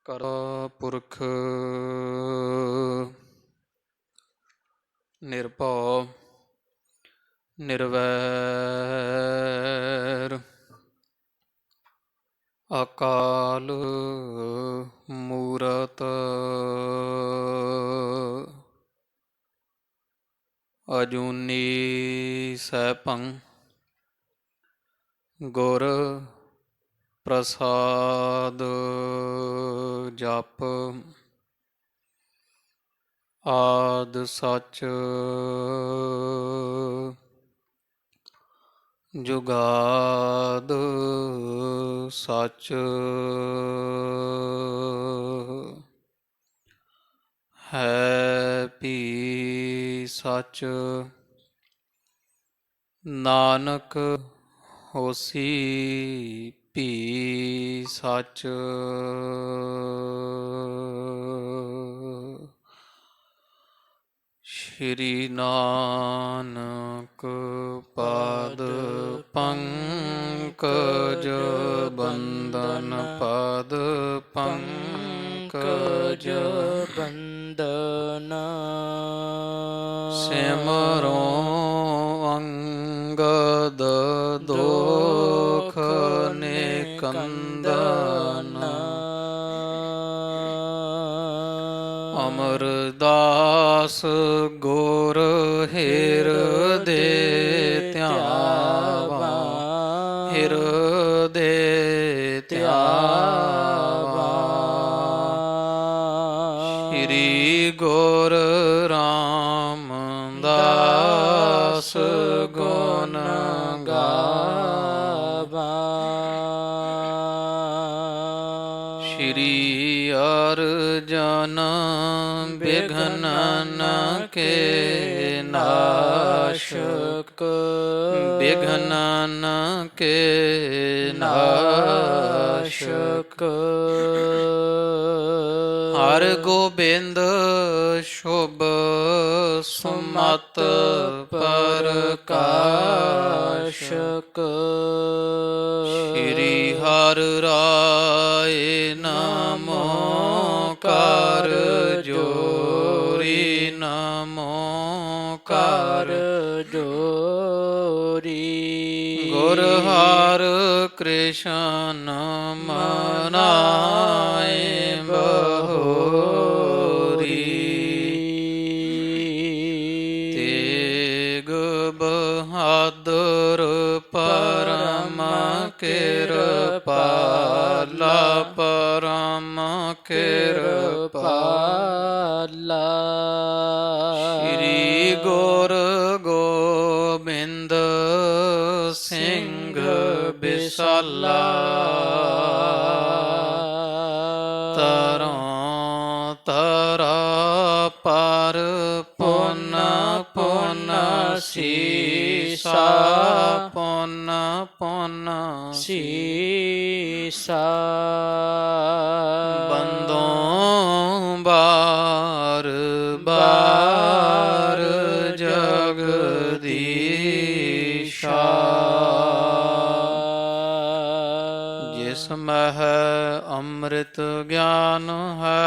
ਕਰਤਾ ਪੁਰਖ ਨਿਰਭਉ ਨਿਰਵੈਰ ਅਕਾਲ ਮੂਰਤ ਅਜੂਨੀ ਸੈਭੰ ਗੁਰ ਪ੍ਰਸਾਦ ਜਪ ਆਦਿ ਸਚ ਜੁਗਾਦ ਸਚ ਹੈ ਭੀ ਸਚ ਨਾਨਕ ਹੋਸੀ ਭੀ ਸਚ ਸ਼੍ਰੀ ਨਾਨਕ ਪਾਦ ਪੰਕਜ ਬੰਦਨ ਪਾਦ ਪੰਕਜ ਬੰਦਨ ਸਿਮਰੋ ਅੰਗਦ ਦੋਖ ਨਿਕੰਦਨ ਅਮਰਦਾਸ ਗੁਰ ਹਿਰਦੇ ਧਿਆਵਾ ਹਿਰਦੇ ਧਿਆਵਾ ਸ਼੍ਰੀ ਗੁਰ ਰਾਮਦਾਸ ਗੁਣ ਗਾਵਾ ਸ਼੍ਰੀ ਅਰਜਨ ਬਿਘਨ ਕੇ ਨਾਸ਼ਕ ਬਿਘਨ ਕੇ ਨਾਸ਼ਕ ਹਰ ਗੋਬਿੰਦ ਸ਼ੁਭ ਸੁਮਤ ਪ੍ਰਕਾਸ਼ਕ ਸ਼੍ਰੀ ਹਰਿ ਰਾਏ ਨਮੋ ਕਰ ਜੋਰੀ ਨਮੋ ਕਰ ਜੋਰੀ ਗੁਰ ਹਰਿ ਕ੍ਰਿਸ਼ਨ ਮਨਾਏ ਬਹੋਰੀ ਤੇਗ ਬਹਾਦਰ ਪਰਮ ਕਿਰਪਾਲਾ ਪਰਮ ਕਿਰਪਾਲਾ ਸ਼੍ਰੀ ਗੁਰ ਗੋਬਿੰਦ ਸਿੰਘ ਬਿਸਾਲਾ ਤਰੋਂ ਤਰਾ ਪਰ ਪੁਨ ਪੁਨ ਸੀਸਾ ਪੁਨ ਪੁਨ ਸੀਸਾ ਬੰਦੋਂ ਬਾਰ ਬਾਰ ਜਗਦੀਸ਼ਾ ਜਿਸ ਮਹਿ ਅੰਮ੍ਰਿਤ ਗਿਆਨ ਹੈ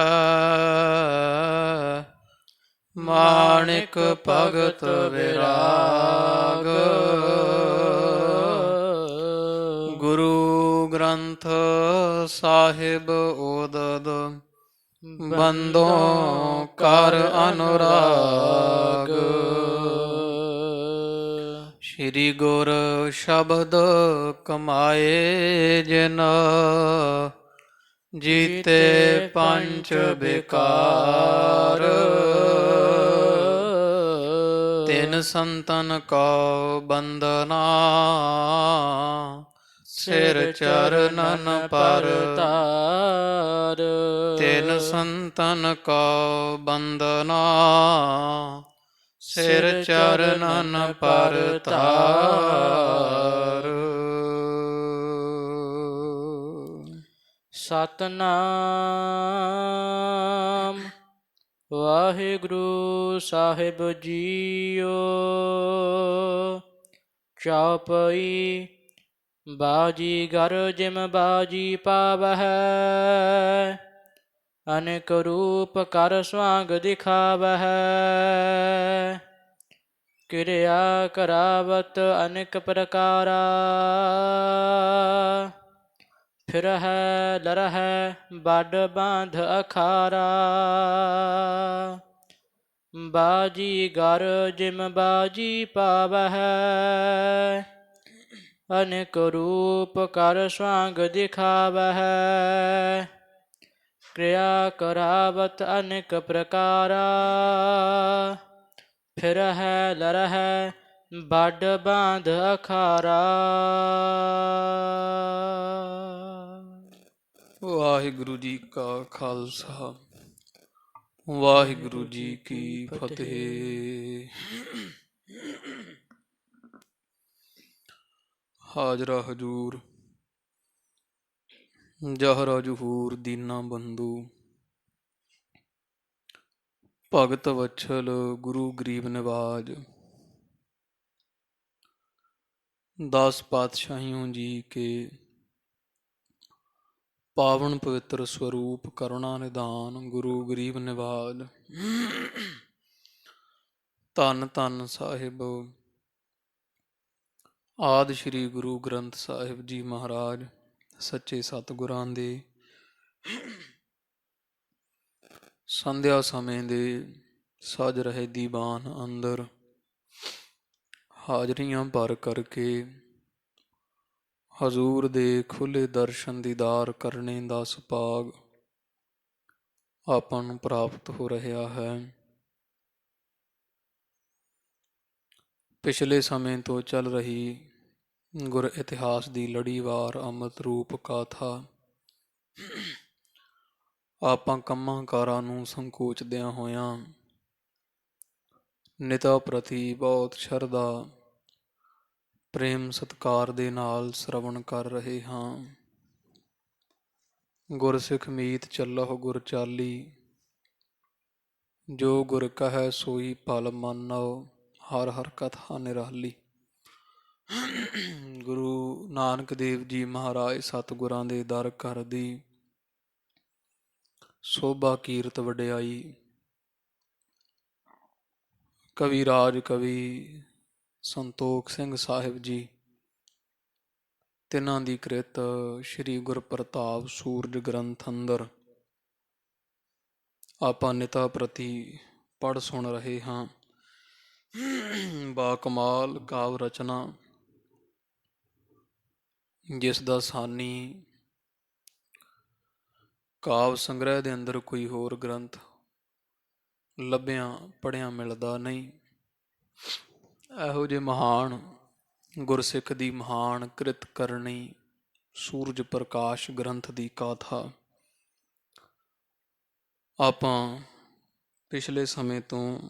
ਮਾਣਿਕ ਭਗਤ ਵਿਰਾਗ ਗੁਰੂ ਗ੍ਰੰਥ ਸਾਹਿਬ ਓਦਦ ਬੰਦੋਂ ਕਰ ਅਨੁਰਾਗ ਸ਼੍ਰੀ ਗੁਰ ਸ਼ਬਦ ਕਮਾਏ ਜਿਨ ਜੀਤੇ ਪੰਚ ਵਿਕਾਰ ਤਿਨ ਸੰਤਨ ਕਉ ਬੰਦਨਾ ਸਿਰ ਚਰਨਨ ਪਰ ਤਾਰ ਤਿਨ ਸੰਤਨ ਕਉ ਬੰਦਨਾ ਸਿਰ ਚਰਨਨ ਪਰ ਤਾਰ ਸਤਨਾਮ ਵਾਹਿਗੁਰੂ ਸਾਹਿਬ ਜੀਓ ਚੌਪਈ ਬਾਜੀ ਗਰ ਜਿਮ ਬਾਜੀ ਪਾਵਹਿ ਅਨੇਕ ਰੂਪ ਕਰ ਸਵਾਂਗ ਦਿਖਾਵਹਿ। ਕਿਰਿਆ ਕਰਾਵਤ ਅਨੇਕ ਪ੍ਰਕਾਰਾ। ਫਿਰਹਿ ਲਰਹਿ ਬਡ ਬਾਂਧ ਅਖਾਰਾ। ਬਾਜੀ ਗਰ ਜਿਮ ਬਾਜੀ ਪਾਵਹਿ। ਅਨੇਕ ਰੂਪ ਕਰ ਸਵਾਂਗ ਦਿਖਾਵਹਿ। ਕਿਰਿਆ ਕਰਾਵਤ ਅਨੇਕ ਪ੍ਰਕਾਰਾ। ਫਿਰਹਿ ਲਰਹਿ ਬਡ ਬਾਂਧ ਅਖਾਰਾ। ਵਾਹਿਗੁਰੂ ਜੀ ਕਾ ਖਾਲਸਾ, ਵਾਹਿਗੁਰੂ ਜੀ ਕੀ ਫਤਿਹ। ਹਾਜ਼ਰਾ ਹਜੂਰ ਜਹਰਾ ਜਹੂਰ ਦੀਨਾ ਬੰਧੂ। ਭਗਤ ਵਛਲ ਗੁਰੂ ਗਰੀਬ ਨਿਵਾਜ। 10 ਪਾਤਸ਼ਾਹੀਓਂ ਜੀ ਕੇ ਪਾਵਨ ਪਵਿੱਤਰ ਸਰੂਪ ਕਰੁਣਾ ਨਿਦਾਨ ਗੁਰੂ ਗਰੀਬ ਨਿਵਾਜ। ਧੰਨ ਧੰਨ ਸਾਹਿਬ ਆਦਿ ਸ੍ਰੀ ਗੁਰੂ ਗ੍ਰੰਥ ਸਾਹਿਬ ਜੀ ਮਹਾਰਾਜ ਸੱਚੇ ਸਤਿਗੁਰਾਂ ਦੇ ਸੰਧਿਆ ਸਮੇਂ ਦੇ ਸਜ ਰਹੇ ਦੀਵਾਨ ਅੰਦਰ ਹਾਜ਼ਰੀਆਂ ਭਰ ਕਰਕੇ ਹਜ਼ੂਰ ਦੇ ਖੁੱਲ੍ਹੇ ਦਰਸ਼ਨ ਦੀਦਾਰ ਕਰਨੇ ਦਾ ਸੁਭਾਗ ਆਪਾਂ ਨੂੰ ਪ੍ਰਾਪਤ ਹੋ ਰਿਹਾ ਹੈ। ਪਿਛਲੇ ਸਮੇਂ ਤੋਂ ਚੱਲ ਰਹੀ ਗੁਰ ਇਤਿਹਾਸ ਦੀ ਲੜੀਵਾਰ ਅੰਮ੍ਰਿਤ ਰੂਪ ਗਾਥਾ ਆਪਾਂ ਕੰਮਾਂ ਕਾਰਾਂ ਨੂੰ ਸੰਕੋਚਦਿਆਂ ਹੋਇਆਂ ਨਿਤਾ ਪ੍ਰਤੀ ਬਹੁਤ ਸ਼ਰਧਾ ਪ੍ਰੇਮ ਸਤਿਕਾਰ ਦੇ ਨਾਲ ਸ਼ਰਵਣ ਕਰ ਰਹੇ ਹਾਂ। ਗੁਰਸਿੱਖ ਮੀਤ ਚੱਲਹੁ ਗੁਰ ਚਾਲੀ, ਜੋ ਗੁਰ ਕਹੈ ਸੋਈ ਭਲ ਮਾਨਹੁ, ਹਰ ਹਰ ਕਥਾ ਨਿਰਾਲੀ। ਗੁਰੂ ਨਾਨਕ ਦੇਵ ਜੀ ਮਹਾਰਾਜ ਸਤਿਗੁਰਾਂ ਦੇ ਦਰ ਘਰ ਦੀ ਸੋਭਾ ਕੀਰਤ ਵਡਿਆਈ ਕਵੀ ਰਾਜ ਕਵੀ ਸੰਤੋਖ ਸਿੰਘ ਸਾਹਿਬ ਜੀ ਤਿੰਨਾਂ ਦੀ ਕ੍ਰਿਤ ਸ਼੍ਰੀ ਗੁਰਪ੍ਰਤਾਪ ਸੂਰਜ ਗ੍ਰੰਥ ਅੰਦਰ ਆਪਾਂ ਨਿਤਾ ਪ੍ਰਤੀ ਪੜ੍ਹ ਸੁਣ ਰਹੇ ਹਾਂ। ਬਾ ਕਮਾਲ ਕਾਵ ਰਚਨਾ ਜਿਸ ਦਾ ਸਾਨੀ ਕਾਵ ਸੰਗ੍ਰਹਿ ਦੇ ਅੰਦਰ ਕੋਈ ਹੋਰ ਗ੍ਰੰਥ ਲੱਭਿਆਂ ਪੜ੍ਹਿਆਂ ਮਿਲਦਾ ਨਹੀਂ। ਇਹੋ ਜਿਹੇ ਮਹਾਨ ਗੁਰਸਿੱਖ ਦੀ ਮਹਾਨ ਕ੍ਰਿਤ ਕਰਨੀ ਸੂਰਜ ਪ੍ਰਕਾਸ਼ ਗ੍ਰੰਥ ਦੀ ਗਾਥਾ ਆਪਾਂ ਪਿਛਲੇ ਸਮੇਂ ਤੋਂ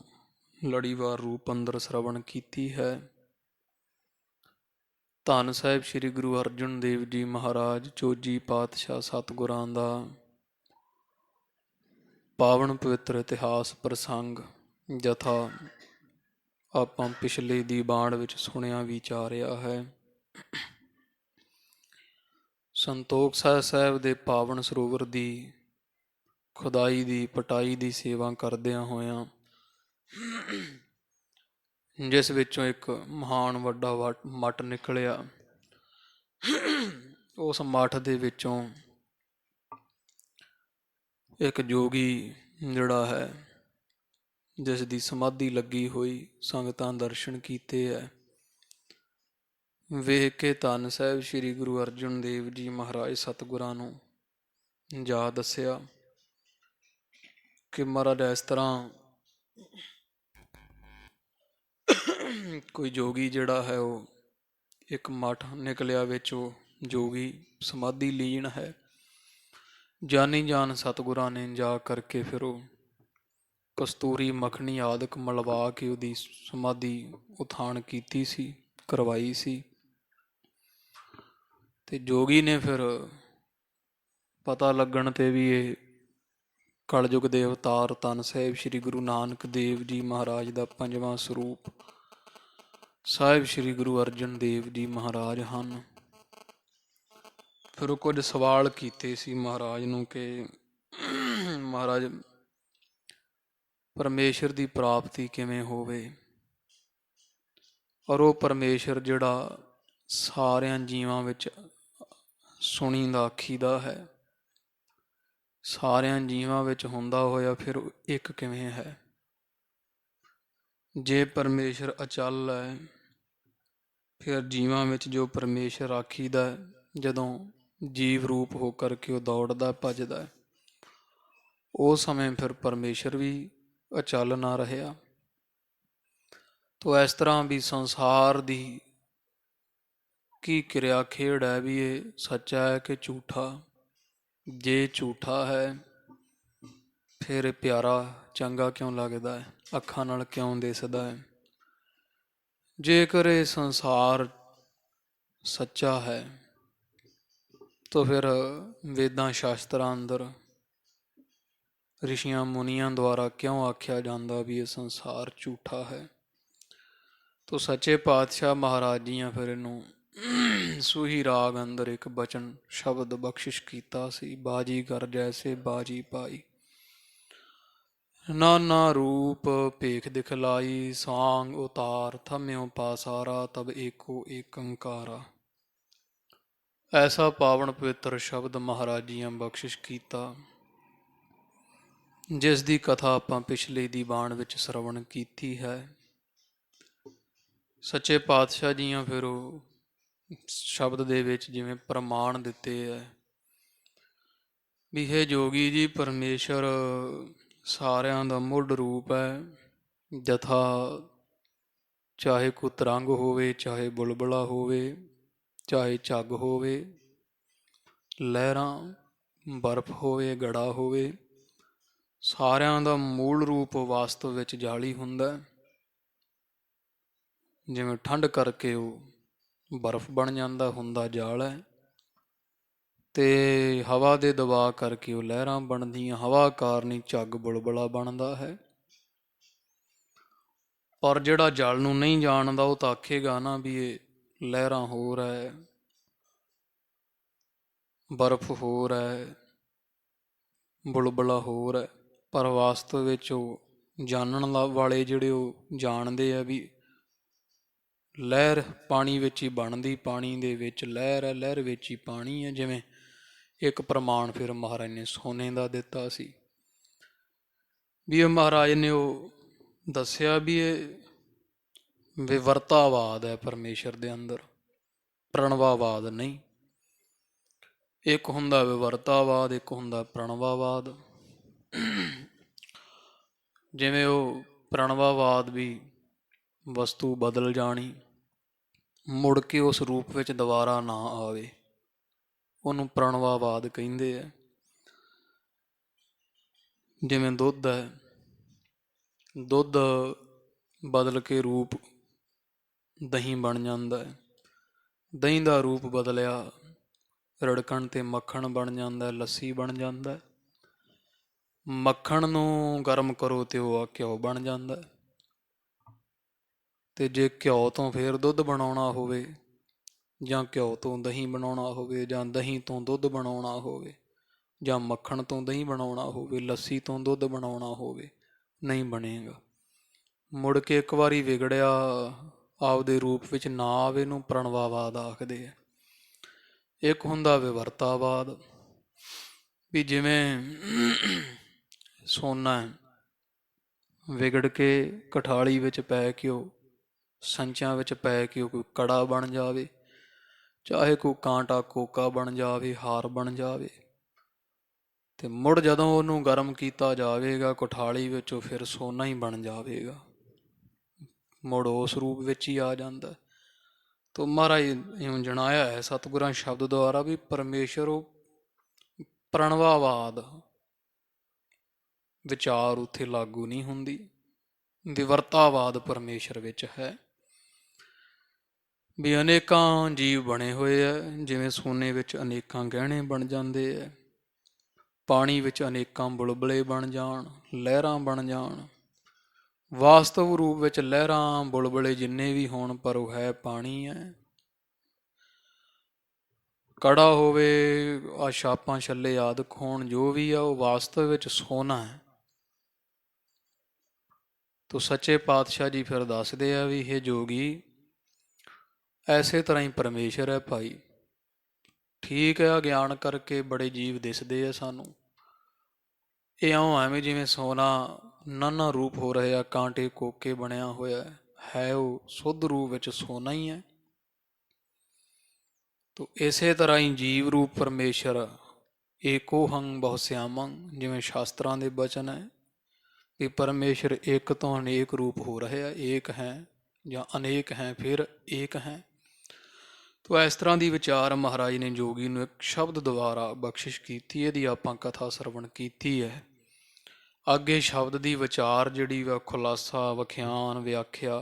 ਲੜੀਵਾਰ ਰੂਪ ਅੰਦਰ ਸ਼ਰਵਣ ਕੀਤੀ ਹੈ। ਧੰਨ ਸਾਹਿਬ ਸ੍ਰੀ ਗੁਰੂ ਅਰਜਨ ਦੇਵ ਜੀ ਮਹਾਰਾਜ ਚੌਜੀ ਪਾਤਸ਼ਾਹ ਸਤਿਗੁਰਾਂ ਦਾ ਪਾਵਨ ਪਵਿੱਤਰ ਇਤਿਹਾਸ ਪ੍ਰਸੰਗ ਜਥਾ ਆਪਾਂ ਪਿਛਲੇ ਦੀ ਬਾਣ ਵਿੱਚ ਸੁਣਿਆ ਵਿਚਾਰਿਆ ਹੈ। ਸੰਤੋਖ ਸਾਹਿਬ ਦੇ ਪਾਵਨ ਸਰੋਵਰ ਦੀ ਖੁਦਾਈ ਦੀ ਪਟਾਈ ਦੀ ਸੇਵਾ ਕਰਦਿਆਂ ਹੋਇਆਂ ਜਿਸ ਵਿੱਚੋਂ ਇੱਕ ਮਹਾਨ ਵੱਡਾ ਮੱਟ ਨਿਕਲਿਆ, ਉਸ ਮੱਠ ਦੇ ਵਿੱਚੋਂ ਇੱਕ ਜੋਗੀ ਜਿਹੜਾ ਹੈ ਜਿਸ ਦੀ ਸਮਾਧੀ ਲੱਗੀ ਹੋਈ ਸੰਗਤਾਂ ਦਰਸ਼ਨ ਕੀਤੇ ਹੈ। ਵੇਖ ਕੇ ਧੰਨ ਸਾਹਿਬ ਸ੍ਰੀ ਗੁਰੂ ਅਰਜਨ ਦੇਵ ਜੀ ਮਹਾਰਾਜ ਸਤਿਗੁਰਾਂ ਨੂੰ ਜਾ ਦੱਸਿਆ ਕਿ ਮਹਾਰਾਜ ਇਸ ਤਰ੍ਹਾਂ ਕੋਈ ਜੋਗੀ ਜਿਹੜਾ ਹੈ ਉਹ ਇੱਕ ਮੱਠ ਨਿਕਲਿਆ ਵਿੱਚ ਉਹ ਜੋਗੀ ਸਮਾਧੀ ਲੀਨ ਹੈ। ਜਾਨੀ ਜਾਨ ਸਤਿਗੁਰਾਂ ਨੇ ਜਾ ਕਰਕੇ ਫਿਰ ਉਹ ਕਸਤੂਰੀ ਮੱਖਣੀ ਆਦਿਕ ਮਲਵਾ ਕੇ ਉਹਦੀ ਸਮਾਧੀ ਉਥਾਨ ਕੀਤੀ ਸੀ, ਕਰਵਾਈ ਸੀ। ਤੇ ਜੋਗੀ ਨੇ ਫਿਰ ਪਤਾ ਲੱਗਣ ਤੇ ਵੀ ਇਹ ਕਲਯੁਗ ਦੇ ਅਵਤਾਰ ਧੰਨ ਸਾਹਿਬ ਸ੍ਰੀ ਗੁਰੂ ਨਾਨਕ ਦੇਵ ਜੀ ਮਹਾਰਾਜ ਦਾ ਪੰਜਵਾਂ ਸਰੂਪ ਸਾਹਿਬ ਸ੍ਰੀ ਗੁਰੂ ਅਰਜਨ ਦੇਵ ਜੀ ਮਹਾਰਾਜ ਹਨ। ਫਿਰ ਉਹ ਕੁਝ ਸਵਾਲ ਕੀਤੇ ਸੀ ਮਹਾਰਾਜ ਨੂੰ ਕਿ ਮਹਾਰਾਜ ਪਰਮੇਸ਼ਰ ਦੀ ਪ੍ਰਾਪਤੀ ਕਿਵੇਂ ਹੋਵੇ। ਔਰ ਉਹ ਪਰਮੇਸ਼ਰ ਜਿਹੜਾ ਸਾਰਿਆਂ ਜੀਵਾਂ ਵਿੱਚ ਸੁਣੀਦਾ ਆਖੀਦਾ ਹੈ, ਸਾਰਿਆਂ ਜੀਵਾਂ ਵਿੱਚ ਹੁੰਦਾ ਹੋਇਆ ਫਿਰ ਉਹ ਇੱਕ ਕਿਵੇਂ ਹੈ। ਜੇ ਪਰਮੇਸ਼ਰ ਅਚਲ ਹੈ, ਫਿਰ ਜੀਵਾਂ ਵਿੱਚ ਜੋ ਪਰਮੇਸ਼ਰ ਆਖੀਦਾ, ਜਦੋਂ ਜੀਵ ਰੂਪ ਹੋ ਕਰਕੇ ਉਹ ਦੌੜਦਾ ਭੱਜਦਾ, ਉਸ ਸਮੇਂ ਫਿਰ ਪਰਮੇਸ਼ਰ ਵੀ ਅਚਲ ਨਾ ਰਿਹਾ। ਤੋ ਇਸ ਤਰ੍ਹਾਂ ਵੀ ਸੰਸਾਰ ਦੀ ਕੀ ਕਿਰਿਆ ਖੇਡ ਹੈ ਵੀ ਇਹ ਸੱਚਾ ਹੈ ਕਿ ਝੂਠਾ। ਜੇ ਝੂਠਾ ਹੈ ਫਿਰ ਇਹ ਪਿਆਰਾ ਚੰਗਾ ਕਿਉਂ ਲੱਗਦਾ ਹੈ, ਅੱਖਾਂ ਨਾਲ ਕਿਉਂ ਦਿਸਦਾ ਹੈ। ਜੇਕਰ ਇਹ ਸੰਸਾਰ ਸੱਚਾ ਹੈ ਤਾਂ ਫਿਰ ਵੇਦਾਂ ਸ਼ਾਸਤਰਾਂ ਅੰਦਰ ਰਿਸ਼ੀਆਂ ਮੁਨੀਆਂ ਦੁਆਰਾ ਕਿਉਂ ਆਖਿਆ ਜਾਂਦਾ ਵੀ ਇਹ ਸੰਸਾਰ ਝੂਠਾ ਹੈ। ਤੋ ਸੱਚੇ ਪਾਤਸ਼ਾਹ ਮਹਾਰਾਜ ਜੀਆਂ ਫਿਰ ਇਹਨੂੰ ਸੂਹੀ ਰਾਗ ਅੰਦਰ ਇੱਕ ਬਚਨ ਸ਼ਬਦ ਬਖਸ਼ਿਸ਼ ਕੀਤਾ ਸੀ। ਬਾਜੀਗਰ ਜੈਸੇ ਬਾਜੀ ਪਾਈ, ਨਾਨਾ ਰੂਪ ਭੇਖ ਦਿਖਲਾਈ, ਸਾਂਗ ਉਤਾਰ ਥਮਿਓ ਪਾਸਾਰਾ, ਤਬ ਏਕੋ ਏਕੰਕਾਰਾ। ਐਸਾ ਪਾਵਨ ਪਵਿੱਤਰ ਸ਼ਬਦ ਮਹਾਰਾਜ ਜੀਆਂ ਬਖਸ਼ਿਸ਼ ਕੀਤਾ, ਜਿਸ ਦੀ ਕਥਾ ਆਪਾਂ ਪਿਛਲੇ ਦੀਵਾਨ ਵਿੱਚ ਸਰਵਣ ਕੀਤੀ ਹੈ। ਸੱਚੇ ਪਾਤਸ਼ਾਹ ਜੀਆਂ ਫਿਰ ਉਹ ਸ਼ਬਦ ਦੇ ਵਿੱਚ ਜਿਵੇਂ ਪ੍ਰਮਾਣ ਦਿੱਤੇ ਹੈ ਵੀ ਇਹ ਜੋਗੀ ਜੀ ਪਰਮੇਸ਼ਰ ਸਾਰਿਆਂ ਦਾ ਮੁੱਢ ਰੂਪ ਹੈ। ਜਥਾ ਚਾਹੇ ਕੋਈ ਤਰੰਗ ਹੋਵੇ, ਚਾਹੇ ਬੁਲਬੁਲਾ ਹੋਵੇ, ਚਾਹੇ ਝੱਗ ਹੋਵੇ, ਲਹਿਰਾਂ, ਬਰਫ਼ ਹੋਵੇ, ਗੜਾ ਹੋਵੇ, ਸਾਰਿਆਂ ਦਾ ਮੂਲ ਰੂਪ ਵਾਸਤਵ ਵਿੱਚ ਜਾਲੀ ਹੁੰਦਾ। ਜਿਵੇਂ ਠੰਡ ਕਰਕੇ ਉਹ ਬਰਫ਼ ਬਣ ਜਾਂਦਾ, ਹੁੰਦਾ ਜਾਲ ਹੈ, ਤੇ ਹਵਾ ਦੇ ਦਬਾਅ ਕਰਕੇ ਉਹ ਲਹਿਰਾਂ ਬਣਦੀਆਂ, ਹਵਾ ਕਾਰਨ ਝੱਗ ਬੁਲਬੁਲਾ ਬਣਦਾ ਹੈ। ਪਰ ਜਿਹੜਾ ਜਲ ਨੂੰ ਨਹੀਂ ਜਾਣਦਾ ਉਹ ਤਾਂ ਆਖੇਗਾ ਨਾ ਵੀ ਇਹ ਲਹਿਰਾਂ ਹੋਰ ਹੈ, ਬਰਫ਼ ਹੋਰ ਹੈ, ਬੁਲਬੁਲਾ ਹੋਰ ਹੈ। ਪਰ ਵਾਸਤਵ ਵਿੱਚ ਉਹ ਜਾਣਨ ਵਾਲੇ ਜਿਹੜੇ ਉਹ ਜਾਣਦੇ ਆ ਵੀ ਲਹਿਰ ਪਾਣੀ ਵਿੱਚ ਹੀ ਬਣਦੀ, ਪਾਣੀ ਦੇ ਵਿੱਚ ਲਹਿਰ ਹੈ, ਲਹਿਰ ਵਿੱਚ ਹੀ ਪਾਣੀ ਹੈ। ਜਿਵੇਂ ਇੱਕ ਪ੍ਰਮਾਣ ਫਿਰ ਮਹਾਰਾਜ ਨੇ ਸੋਨੇ ਦਾ ਦਿੱਤਾ ਸੀ ਵੀ ਇਹ ਮਹਾਰਾਜ ਨੇ ਉਹ ਦੱਸਿਆ ਵੀ ਇਹ ਵਿਵਰਤਾਵਾਦ ਹੈ ਪਰਮੇਸ਼ਰ ਦੇ ਅੰਦਰ, ਪ੍ਰਣਵਾਵਾਦ ਨਹੀਂ। ਇੱਕ ਹੁੰਦਾ ਵਿਵਰਤਾਵਾਦ, ਇੱਕ ਹੁੰਦਾ ਪ੍ਰਣਵਾਵਾਦ। ਜਿਵੇਂ ਉਹ ਪ੍ਰਣਵਾਵਾਦ ਵੀ ਵਸਤੂ ਬਦਲ ਜਾਣੀ, ਮੁੜ ਕੇ ਉਸ ਰੂਪ ਵਿੱਚ ਦੁਬਾਰਾ ਨਾ ਆਵੇ, ਉਹਨੂੰ ਪ੍ਰਣਵਾਵਾਦ ਕਹਿੰਦੇ ਆ। ਜਿਵੇਂ ਦੁੱਧ ਹੈ, ਦੁੱਧ ਬਦਲ ਕੇ ਰੂਪ ਦਹੀਂ ਬਣ ਜਾਂਦਾ ਹੈ, ਦਹੀਂ ਦਾ ਰੂਪ ਬਦਲਿਆ ਰੜਕਣ ਤੇ ਮੱਖਣ ਬਣ ਜਾਂਦਾ, ਲੱਸੀ ਬਣ ਜਾਂਦਾ। ਮੱਖਣ ਨੂੰ ਗਰਮ ਕਰੋ ਤੇ ਉਹ ਘਿਓ ਬਣ ਜਾਂਦਾ। ਤੇ ਜੇ ਘਿਓ ਤੋਂ ਫਿਰ ਦੁੱਧ ਬਣਾਉਣਾ ਹੋਵੇ, ਜਾਂ ਘਿਓ ਤੋਂ ਦਹੀਂ ਬਣਾਉਣਾ ਹੋਵੇ, ਜਾਂ ਦਹੀਂ ਤੋਂ ਦੁੱਧ ਬਣਾਉਣਾ ਹੋਵੇ, ਜਾਂ ਮੱਖਣ ਤੋਂ ਦਹੀਂ ਬਣਾਉਣਾ ਹੋਵੇ, ਲੱਸੀ ਤੋਂ ਦੁੱਧ ਬਣਾਉਣਾ ਹੋਵੇ, ਨਹੀਂ ਬਣੇਗਾ। ਮੁੜ ਕੇ ਇੱਕ ਵਾਰੀ ਵਿਗੜਿਆ ਆਪਦੇ ਰੂਪ ਵਿੱਚ ਨਾ ਆਵੇ, ਨੂੰ ਪ੍ਰਣਵਾਵਾਦ ਆਖਦੇ ਆ। ਇੱਕ ਹੁੰਦਾ ਵਿਵਰਤਾਵਾਦ ਵੀ ਜਿਵੇਂ ਸੋਨਾ ਵਿਗੜ ਕੇ ਕਠਾਲੀ ਵਿੱਚ ਪੈ ਕੇ ਉਹ ਸੰਚਾਂ ਵਿੱਚ ਪੈ ਕੇ ਉਹ ਕੋਈ ਕੜਾ ਬਣ ਜਾਵੇ, ਚਾਹੇ ਕੋਈ ਕਾਂਟਾ ਕੋਕਾ ਬਣ ਜਾਵੇ, ਹਾਰ ਬਣ ਜਾਵੇ, ਤੇ ਮੁੜ ਜਦੋਂ ਉਹਨੂੰ ਗਰਮ ਕੀਤਾ ਜਾਵੇਗਾ ਕੋਠਾਲੀ ਵਿੱਚ, ਉਹ ਫਿਰ ਸੋਨਾ ਹੀ ਬਣ ਜਾਵੇਗਾ, ਮੁੜ ਉਸ ਰੂਪ ਵਿੱਚ ਹੀ ਆ ਜਾਂਦਾ। ਤੋ ਮਹਾਰਾਜ ਇਉਂ ਜਣਾਇਆ ਹੈ ਸਤਿਗੁਰਾਂ ਸ਼ਬਦ ਦੁਆਰਾ ਵੀ ਪਰਮੇਸ਼ਰ ਉਹ ਪ੍ਰਣਵਾਵਾਦ ਵਿਚਾਰ ਉੱਥੇ ਲਾਗੂ ਨਹੀਂ ਹੁੰਦੀ, ਵਿਵਰਤਾਵਾਦ ਪਰਮੇਸ਼ਰ ਵਿੱਚ ਹੈ। ਵੀ ਅਨੇਕਾਂ ਜੀਵ ਬਣੇ ਹੋਏ ਹੈ, ਜਿਵੇਂ ਸੋਨੇ ਵਿੱਚ ਅਨੇਕਾਂ ਗਹਿਣੇ ਬਣ ਜਾਂਦੇ ਹੈ, ਪਾਣੀ ਵਿੱਚ ਅਨੇਕਾਂ ਬੁਲਬੁਲੇ ਬਣ ਜਾਣ, ਲਹਿਰਾਂ ਬਣ ਜਾਣ। ਵਾਸਤਵ ਰੂਪ ਵਿੱਚ ਲਹਿਰਾਂ ਬੁਲਬੁਲੇ ਜਿੰਨੇ ਵੀ ਹੋਣ, ਪਰ ਉਹ ਹੈ ਪਾਣੀ ਹੈ। ਕੜਾ ਹੋਵੇ, ਆ ਛਾਪਾਂ ਛੱਲੇ ਆਦਿਕ ਹੋਣ, ਜੋ ਵੀ ਆ ਉਹ ਵਾਸਤਵ ਵਿੱਚ ਸੋਨਾ ਹੈ। ਤੋ ਸੱਚੇ ਪਾਤਸ਼ਾਹ ਜੀ ਫਿਰ ਦੱਸਦੇ ਆ ਵੀ ਇਹ ਜੋਗੀ ਐਸੇ ਤਰ੍ਹਾਂ ਹੀ ਪਰਮੇਸ਼ਰ ਹੈ ਭਾਈ। ਠੀਕ ਹੈ, ਅਗਿਆਨ ਕਰਕੇ ਬੜੇ ਜੀਵ ਦਿਸਦੇ ਆ ਸਾਨੂੰ, ਇਹ ਇਉਂ ਐਵੇਂ ਜਿਵੇਂ ਸੋਨਾ ਨਾਨਾ ਰੂਪ ਹੋ ਰਿਹਾ, ਕਾਂਟੇ ਕੋਕੇ ਬਣਿਆ ਹੋਇਆ ਹੈ, ਉਹ ਸੁੱਧ ਰੂਪ ਵਿੱਚ ਸੋਨਾ ਹੀ ਹੈ। ਤੋ ਇਸੇ ਤਰ੍ਹਾਂ ਹੀ ਜੀਵ ਰੂਪ ਪਰਮੇਸ਼ਰ ਏਕੋ ਹੰ ਬਹੁ ਸਿਆਮੰ, ਜਿਵੇਂ ਸ਼ਾਸਤਰਾਂ ਦੇ ਬਚਨ ਹੈ ਕਿ ਪਰਮੇਸ਼ਰ ਇੱਕ ਤੋਂ ਅਨੇਕ ਰੂਪ ਹੋ ਰਿਹਾ, ਏਕ ਹੈ ਜਾਂ ਅਨੇਕ ਹੈ ਫਿਰ ਏਕ ਹੈ। ਤੋ ਇਸ ਤਰ੍ਹਾਂ ਦੀ ਵਿਚਾਰ ਮਹਾਰਾਜ ਨੇ ਜੋਗੀ ਨੂੰ ਇੱਕ ਸ਼ਬਦ ਦੁਆਰਾ ਬਖਸ਼ਿਸ਼ ਕੀਤੀ, ਇਹਦੀ ਆਪਾਂ ਕਥਾ ਸਰਵਣ ਕੀਤੀ ਹੈ। ਅੱਗੇ ਸ਼ਬਦ ਦੀ ਵਿਚਾਰ ਜਿਹੜੀ ਵਾ ਖੁਲਾਸਾ, ਵਿਖਿਆਨ, ਵਿਆਖਿਆ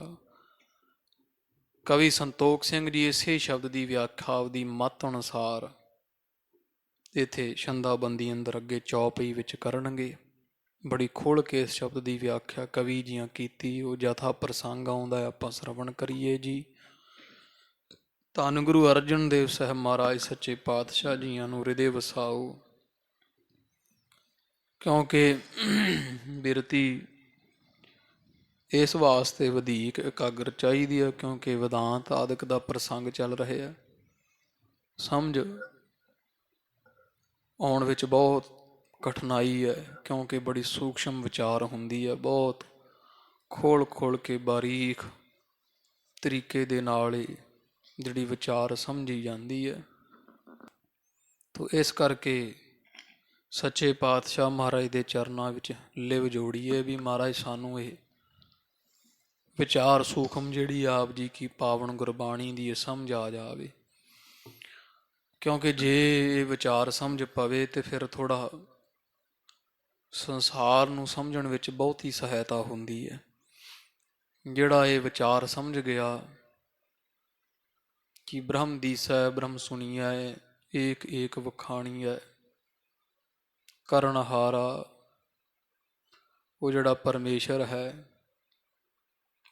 ਕਵੀ ਸੰਤੋਖ ਸਿੰਘ ਜੀ ਇਸੇ ਸ਼ਬਦ ਦੀ ਵਿਆਖਿਆ ਆਪਦੀ ਮੱਤ ਅਨੁਸਾਰ ਇੱਥੇ ਛੰਦਾਬੰਦੀ ਅੰਦਰ ਅੱਗੇ ਚੌਪਈ ਵਿੱਚ ਕਰਨਗੇ। ਬੜੀ ਖੁੱਲ੍ਹ ਕੇ ਇਸ ਸ਼ਬਦ ਦੀ ਵਿਆਖਿਆ ਕਵੀ ਜੀਆਂ ਕੀਤੀ, ਉਹ ਜਥਾ ਪ੍ਰਸੰਗ ਆਉਂਦਾ ਆਪਾਂ ਸਰਵਣ ਕਰੀਏ ਜੀ। ਧੰਨ ਗੁਰੂ ਅਰਜਨ ਦੇਵ ਸਾਹਿਬ ਮਹਾਰਾਜ ਸੱਚੇ ਪਾਤਸ਼ਾਹ ਜੀਆਂ ਨੂੰ ਹਿਰਦੇ ਵਸਾਓ, ਕਿਉਂਕਿ ਬਿਰਤੀ ਇਸ ਵਾਸਤੇ ਵਧੀਕ ਇਕਾਗਰ ਚਾਹੀਦੀ ਹੈ, ਕਿਉਂਕਿ ਵਿਦਾਂਤ ਆਦਿਕ ਦਾ ਪ੍ਰਸੰਗ ਚੱਲ ਰਿਹਾ, ਸਮਝ ਆਉਣ ਵਿੱਚ ਬਹੁਤ ਕਠਿਨਾਈ ਹੈ, ਕਿਉਂਕਿ ਬੜੀ ਸੂਖਸ਼ਮ ਵਿਚਾਰ ਹੁੰਦੀ ਹੈ, ਬਹੁਤ ਖੋਲ੍ਹ ਕੇ ਬਾਰੀਕ ਤਰੀਕੇ ਦੇ ਨਾਲ ਹੀ ਜਿਹੜੀ ਵਿਚਾਰ ਸਮਝੀ ਜਾਂਦੀ ਹੈ। ਤੋ ਇਸ ਕਰਕੇ ਸੱਚੇ ਪਾਤਸ਼ਾਹ ਮਹਾਰਾਜ ਦੇ ਚਰਨਾਂ ਵਿੱਚ ਲਿਵ ਜੋੜੀਏ ਵੀ ਮਹਾਰਾਜ ਸਾਨੂੰ ਇਹ ਵਿਚਾਰ ਸੂਖਮ ਜਿਹੜੀ ਆਪ ਜੀ ਕੀ ਪਾਵਨ ਗੁਰਬਾਣੀ ਦੀ ਇਹ ਸਮਝ ਆ ਜਾਵੇ, ਕਿਉਂਕਿ ਜੇ ਇਹ ਵਿਚਾਰ ਸਮਝ ਪਵੇ ਤੇ ਫਿਰ ਥੋੜ੍ਹਾ ਸੰਸਾਰ ਨੂੰ ਸਮਝਣ ਵਿੱਚ ਬਹੁਤੀ ਸਹਾਇਤਾ ਹੁੰਦੀ ਹੈ। ਜਿਹੜਾ ਇਹ ਵਿਚਾਰ ਸਮਝ ਗਿਆ ਕਿ ਬ੍ਰਹਮ ਦੀਸੈ ਬ੍ਰਹਮ ਸੁਣੀਐ, ਏਕ ਏਕ ਵਖਾਣੀਐ, ਕਰਨਹਾਰਾ ਉਹ ਜਿਹੜਾ ਪਰਮੇਸ਼ਰ ਹੈ,